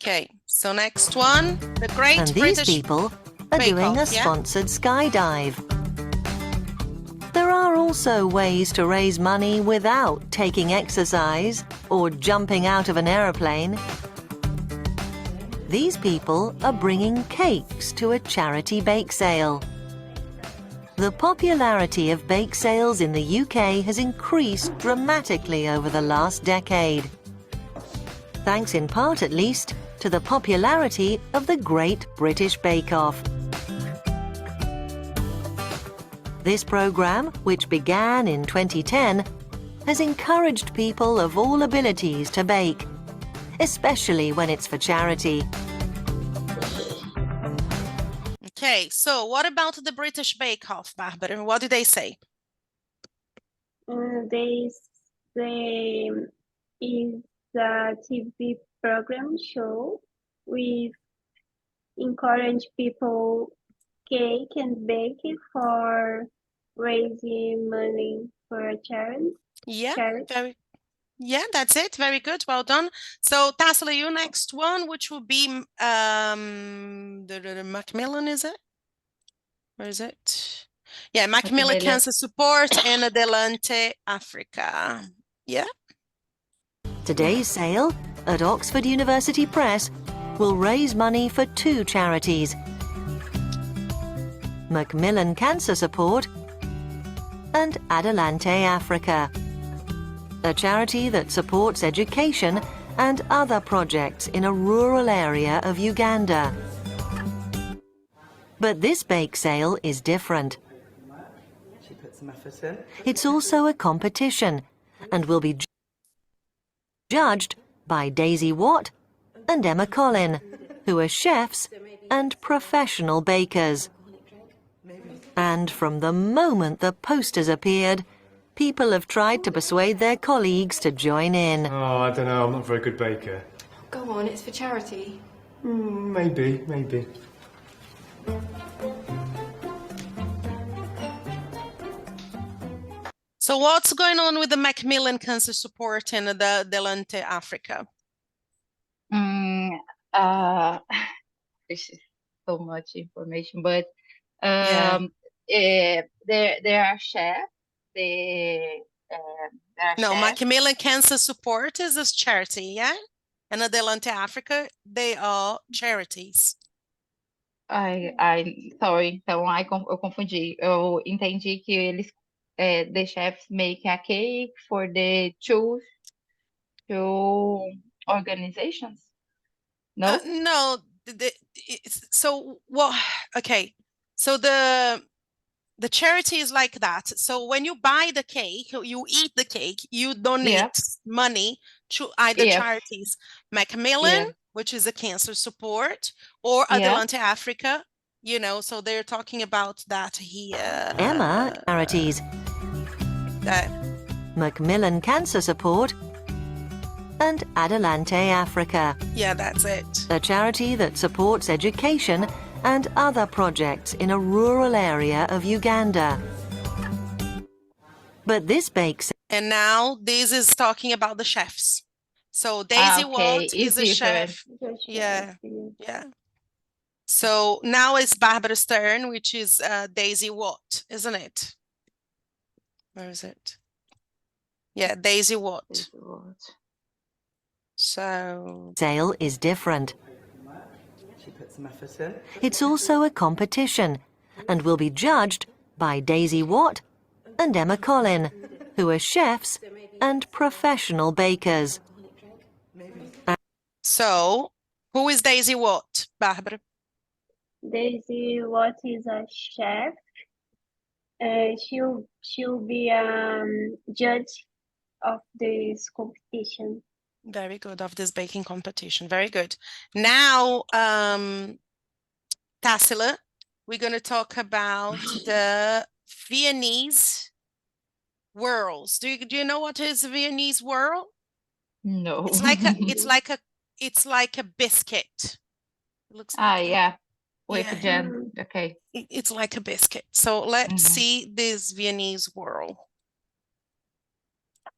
Speaker 1: Okay, so next one, the Great
Speaker 4: And
Speaker 1: British
Speaker 4: these people are doing a sponsored skydive. There are also ways to raise money without taking exercise or jumping out of an aeroplane. These people are bringing cakes to a charity bake sale. The popularity of bake sales in the UK has increased dramatically over the last decade, thanks in part at least to the popularity of the Great British Bake Off. This programme, which began in 2010, has encouraged people of all abilities to bake, especially when it's for charity.
Speaker 1: Okay, so what about the British Bake Off, Barbara? What did they say?
Speaker 3: They say is a TV program show with encourage people cake and bake for raising money for a charity.
Speaker 1: Yeah, that's it. Very good. Well done. So, Tassila, you next one, which will be the Macmillan, is it? Where is it? Yeah, Macmillan Cancer Support and Adelante Africa. Yeah.
Speaker 4: Today's sale at Oxford University Press will raise money for 2 charities: Macmillan Cancer Support and Adelante Africa, a charity that supports education and other projects in a rural area of Uganda. But this bake sale is different.
Speaker 7: She put some effort in.
Speaker 4: It's also a competition and will be judged by Daisy Watt and Emma Collin, who are chefs and professional bakers. And from the moment the posters appeared, people have tried to persuade their colleagues to join in.
Speaker 5: Oh, I don't know, I'm not a very good baker.
Speaker 6: Go on, it's for charity.
Speaker 5: Maybe.
Speaker 1: So what's going on with the Macmillan Cancer Support in the Adelante Africa?
Speaker 2: This is so much information, but there are chefs.
Speaker 1: No, Macmillan Cancer Support is a charity, yeah? And Adelante Africa, they are charities.
Speaker 2: Sorry, então eu confundi. Eu entendi que eles, the chefs make a cake for the two organizations. No?
Speaker 1: No. So what? Okay. So the charity is like that. So when you buy the cake, you eat the cake, you donate money to either charities, Macmillan, which is a cancer support, or Adelante Africa, you know, so they're talking about that here.
Speaker 4: Emma charities. Macmillan Cancer Support and Adelante Africa,
Speaker 1: Yeah, that's it.
Speaker 4: a charity that supports education and other projects in a rural area of Uganda. But this bake
Speaker 1: And now this is talking about the chefs. So Daisy
Speaker 2: Okay,
Speaker 1: Watt
Speaker 2: it's
Speaker 1: is a
Speaker 2: different.
Speaker 1: chef. Yeah, yeah. So now it's Barbara's turn, which is Daisy Watt, isn't it? Where is it? Yeah, Daisy Watt. So
Speaker 4: sale is different.
Speaker 7: She put some effort in.
Speaker 4: It's also a competition and will be judged by Daisy Watt and Emma Collin, who are chefs and professional bakers.
Speaker 1: So, who is Daisy Watt, Barbara?
Speaker 3: Daisy Watt is a chef. She'll be judge of this competition.
Speaker 1: Very good, of this baking competition. Very good. Now, Tassila, we're going to talk about the Viennese whirls. Do you know what is a Viennese whirl?
Speaker 2: No.
Speaker 1: It's like a biscuit. It looks like
Speaker 2: yeah. With
Speaker 1: Yeah.
Speaker 2: jam. Okay.
Speaker 1: it's like a biscuit. So let's see this Viennese whirl.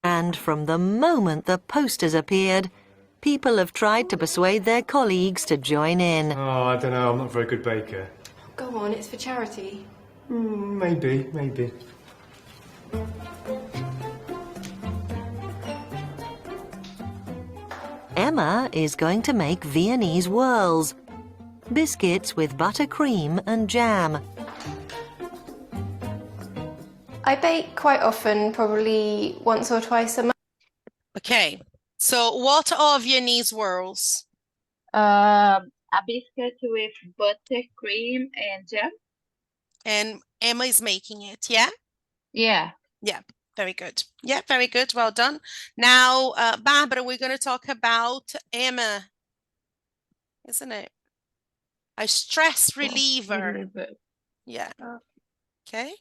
Speaker 4: And from the moment the posters appeared, people have tried to persuade their colleagues to join in.
Speaker 5: Oh, I don't know. I'm not a very good baker.
Speaker 6: Go on, it's for charity.
Speaker 5: Maybe.
Speaker 4: Emma is going to make Viennese whirls, biscuits with buttercream and jam.
Speaker 6: I bake quite often, probably once or twice a month.
Speaker 1: Okay, so what are Viennese whirls?
Speaker 2: A biscuit with buttercream and jam.
Speaker 1: And Emma is making it, yeah?
Speaker 2: Yeah.
Speaker 1: Yeah, very good. Yeah, very good. Well done. Now, Barbara, we're going to talk about Emma, isn't it? A stress reliever. Yeah. Okay.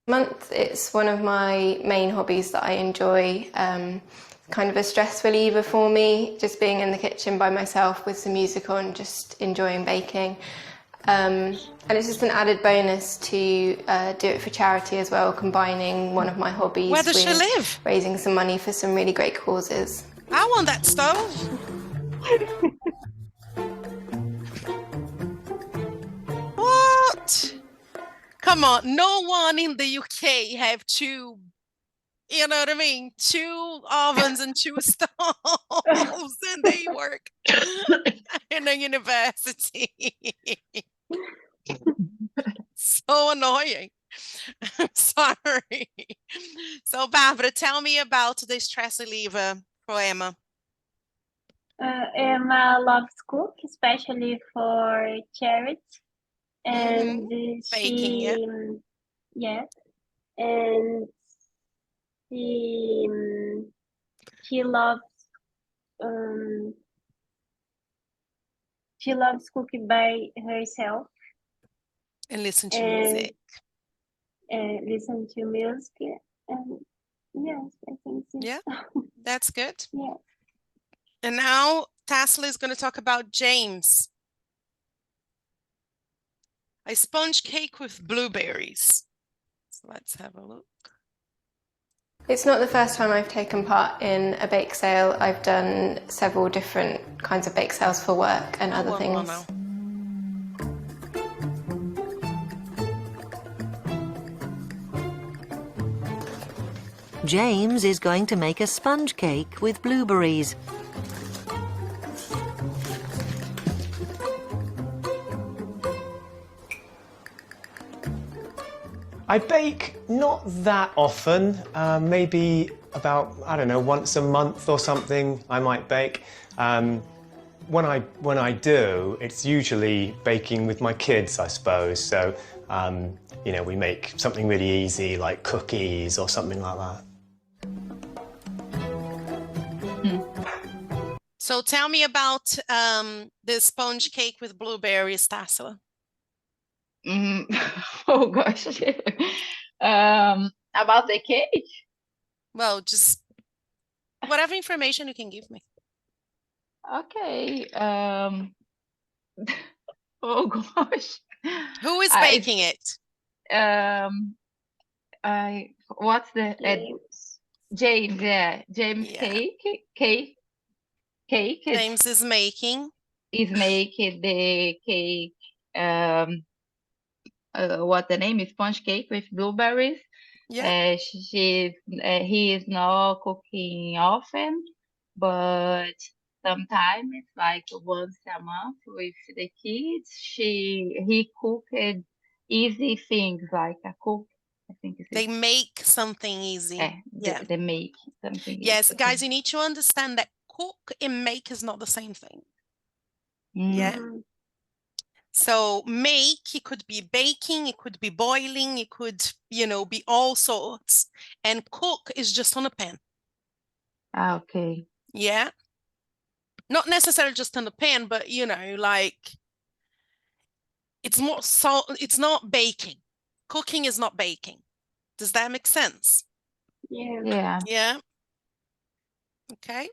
Speaker 6: Month, it's one of my main hobbies that I enjoy. Kind of a stress reliever for me, just being in the kitchen by myself with some music on, just enjoying baking. And it's just an added bonus to do it for charity as well, combining one of my hobbies
Speaker 1: Where does she
Speaker 6: with
Speaker 1: live?
Speaker 6: raising some money for some really great causes.
Speaker 1: I want that stove. What? Come on, no one in the UK have two, you know what I mean? Two ovens and two stoves, and they work in a university. So annoying. I'm sorry. So, Barbara, tell me about the stress reliever for Emma.
Speaker 3: Emma loves cook, especially for charity, and
Speaker 1: Baking,
Speaker 3: yeah, and she loves cooking by herself
Speaker 1: and listen to music.
Speaker 3: Listen to music, and yes, I think so.
Speaker 1: Yeah, that's good.
Speaker 3: Yeah.
Speaker 1: And now Tassila is going to talk about James. A sponge cake with blueberries. So let's have a look.
Speaker 6: It's not the first time I've taken part in a bake sale. I've done several different kinds of bake sales for work and other things.
Speaker 4: James is going to make a sponge cake with blueberries.
Speaker 5: I bake not that often, maybe about, I don't know, once a month or something I might bake. When I do, it's usually baking with my kids, I suppose. So, you know, we make something really easy like cookies or something like that.
Speaker 1: So tell me about the sponge cake with blueberries, Tassila.
Speaker 2: Oh gosh. About the cake?
Speaker 1: Well, just Whatever information you can give me.
Speaker 2: Okay. Oh gosh.
Speaker 1: Who is baking it?
Speaker 2: What's the
Speaker 3: James.
Speaker 2: James? Yeah, James.
Speaker 1: Yeah.
Speaker 2: Cake.
Speaker 1: James is making.
Speaker 2: Is making the cake. What the name is? Sponge cake with blueberries.
Speaker 1: Yeah.
Speaker 2: He is not cooking often, but sometimes it's like once a month with the kids. He cooked easy things like a cook. I think it's
Speaker 1: They make something easy. Yeah.
Speaker 2: they make something
Speaker 1: Yes,
Speaker 2: easy.
Speaker 1: guys, you need to understand that cook and make is not the same thing. Yeah. So make, it could be baking, it could be boiling, it could, be all sorts. And cook is just on a pan.
Speaker 2: Okay.
Speaker 1: Yeah. Not necessarily just on the pan, but like it's more salt, it's not baking. Cooking is not baking. Does that make sense?
Speaker 2: Yeah.
Speaker 1: Yeah. Okay.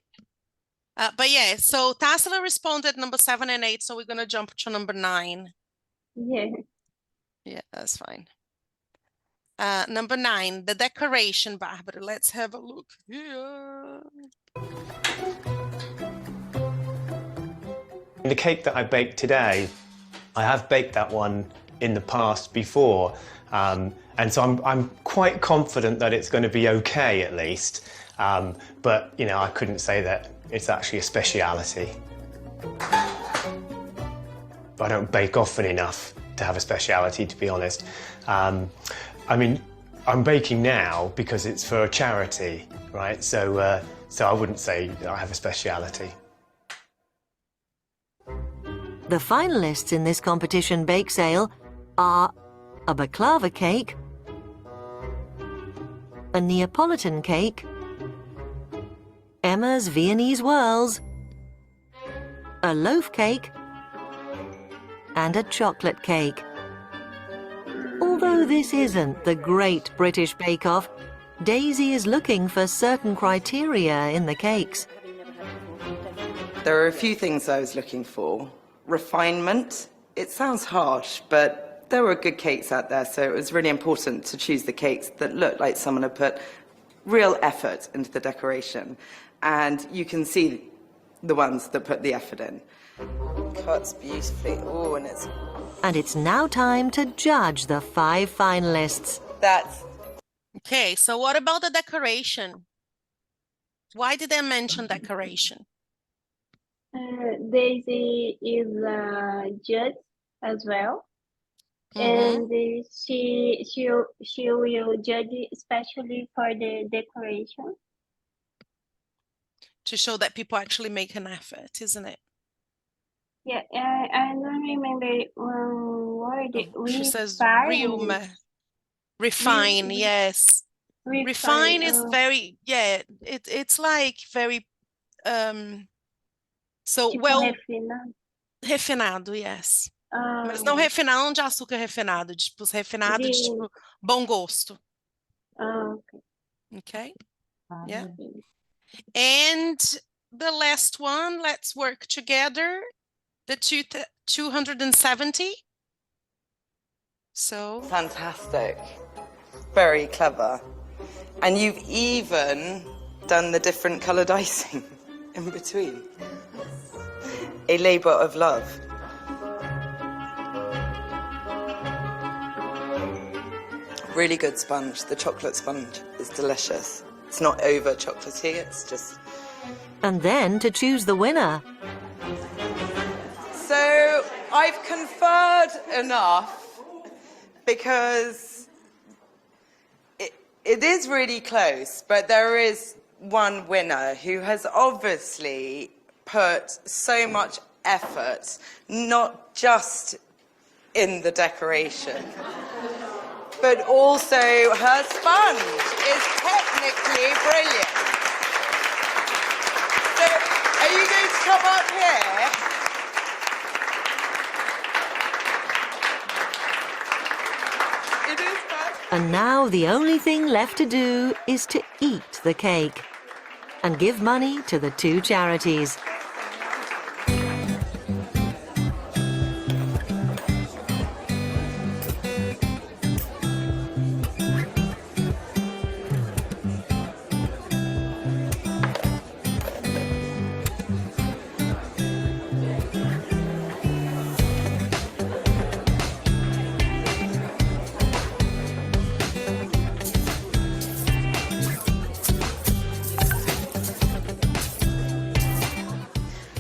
Speaker 1: But yeah, so Tassila responded number 7 and 8, so we're gonna jump to number 9.
Speaker 3: Yeah.
Speaker 1: Yeah, that's fine. Number 9, the decoration, Barbara. Let's have a look here.
Speaker 5: The cake that I baked today, I have baked that one in the past before, and so I'm quite confident that it's going to be okay at least. But I couldn't say that it's actually a speciality. I don't bake often enough to have a speciality, to be honest. I mean, I'm baking now because it's for a charity, right? So I wouldn't say I have a speciality.
Speaker 4: The finalists in this competition bake sale are a baklava cake, a Neapolitan cake, Emma's Viennese whirls, a loaf cake, and a chocolate cake. Although this isn't the Great British Bake Off, Daisy is looking for certain criteria in the cakes.
Speaker 7: There are a few things I was looking for. Refinement. It sounds harsh, but there were good cakes out there, so it was really important to choose the cakes that looked like someone had put real effort into the decoration. And you can see the ones that put the effort in. Cuts beautifully. Oh,
Speaker 4: And it's now time to judge the 5 finalists.
Speaker 7: That's...
Speaker 1: Okay, so what about the decoration? Why did I mention decoration?
Speaker 3: Daisy is a judge as well, and she will judge especially for the decoration.
Speaker 1: To show that people actually make an effort, isn't it?
Speaker 3: Yeah, I don't remember one word.
Speaker 1: She says
Speaker 3: Refine.
Speaker 1: refine, yes. Refine is very, it's like very, so,
Speaker 3: tipo
Speaker 1: well,
Speaker 3: refinado.
Speaker 1: Refinado, yes. Mas não refinado de açúcar refinado, tipo, refinado de tipo, bom gosto.
Speaker 3: Okay.
Speaker 1: Okay? Yeah. And the last one, let's work together. The 270. So.
Speaker 7: Fantastic. Very clever. And you've even done the different coloured icing in between. A labour of love. Really good sponge. The chocolate sponge is delicious. It's not over chocolatey, it's just...
Speaker 4: And then to choose the winner.
Speaker 7: So I've conferred enough because it is really close, but there is one winner who has obviously put so much effort, not just in the decoration, but also her sponge is technically brilliant. So, are you going to come up here? It is fun.
Speaker 4: And now the only thing left to do is to eat the cake. and give money to the 2 charities.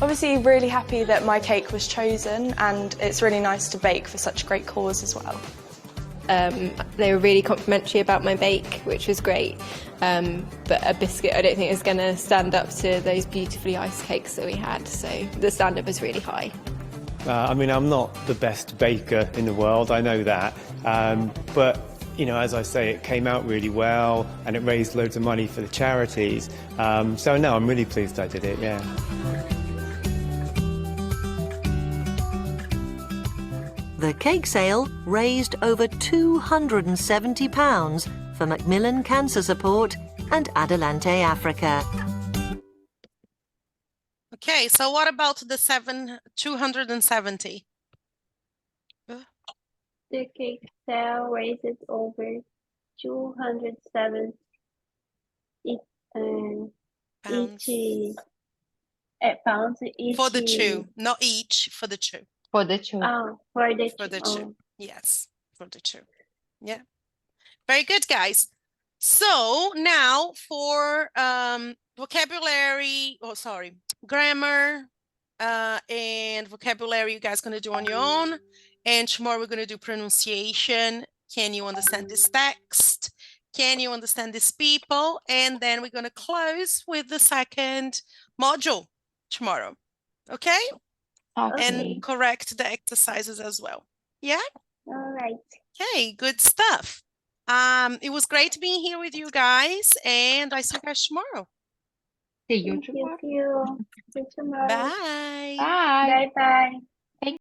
Speaker 8: Obviously really happy that my cake was chosen, and it's really nice to bake for such a great cause as well.
Speaker 6: They were really complimentary about my bake, which was great. But a biscuit, I don't think is going to stand up to those beautifully iced cakes that we had. So the standard was really high.
Speaker 5: I mean, I'm not the best baker in the world, I know that. But, you know, as I say, it came out really well and it raised loads of money for the charities. So, no, I'm really pleased I did it, yeah.
Speaker 4: The cake sale raised over £270 for Macmillan Cancer Support and Adelante Africa.
Speaker 1: Okay, so what about the 270?
Speaker 3: The cake sale raised over 207
Speaker 1: Pounds.
Speaker 3: pounds each.
Speaker 1: For the 2, not each, for the 2.
Speaker 2: For the 2.
Speaker 3: Oh, for the 2.
Speaker 1: Yes, for the 2. Yeah. Very good, guys. So now for vocabulary, grammar and vocabulary you guys going to do on your own. And tomorrow we're going to do pronunciation. Can you understand this text? Can you understand these people? And then we're going to close with the second module tomorrow. Okay?
Speaker 2: Okay.
Speaker 1: And correct the exercises as well. Yeah?
Speaker 3: All right.
Speaker 1: Okay, good stuff. It was great being here with you guys, and I see you guys tomorrow.
Speaker 2: See you
Speaker 3: Thank
Speaker 2: tomorrow.
Speaker 3: you. See you tomorrow.
Speaker 1: Bye.
Speaker 2: Bye.
Speaker 3: Bye-bye.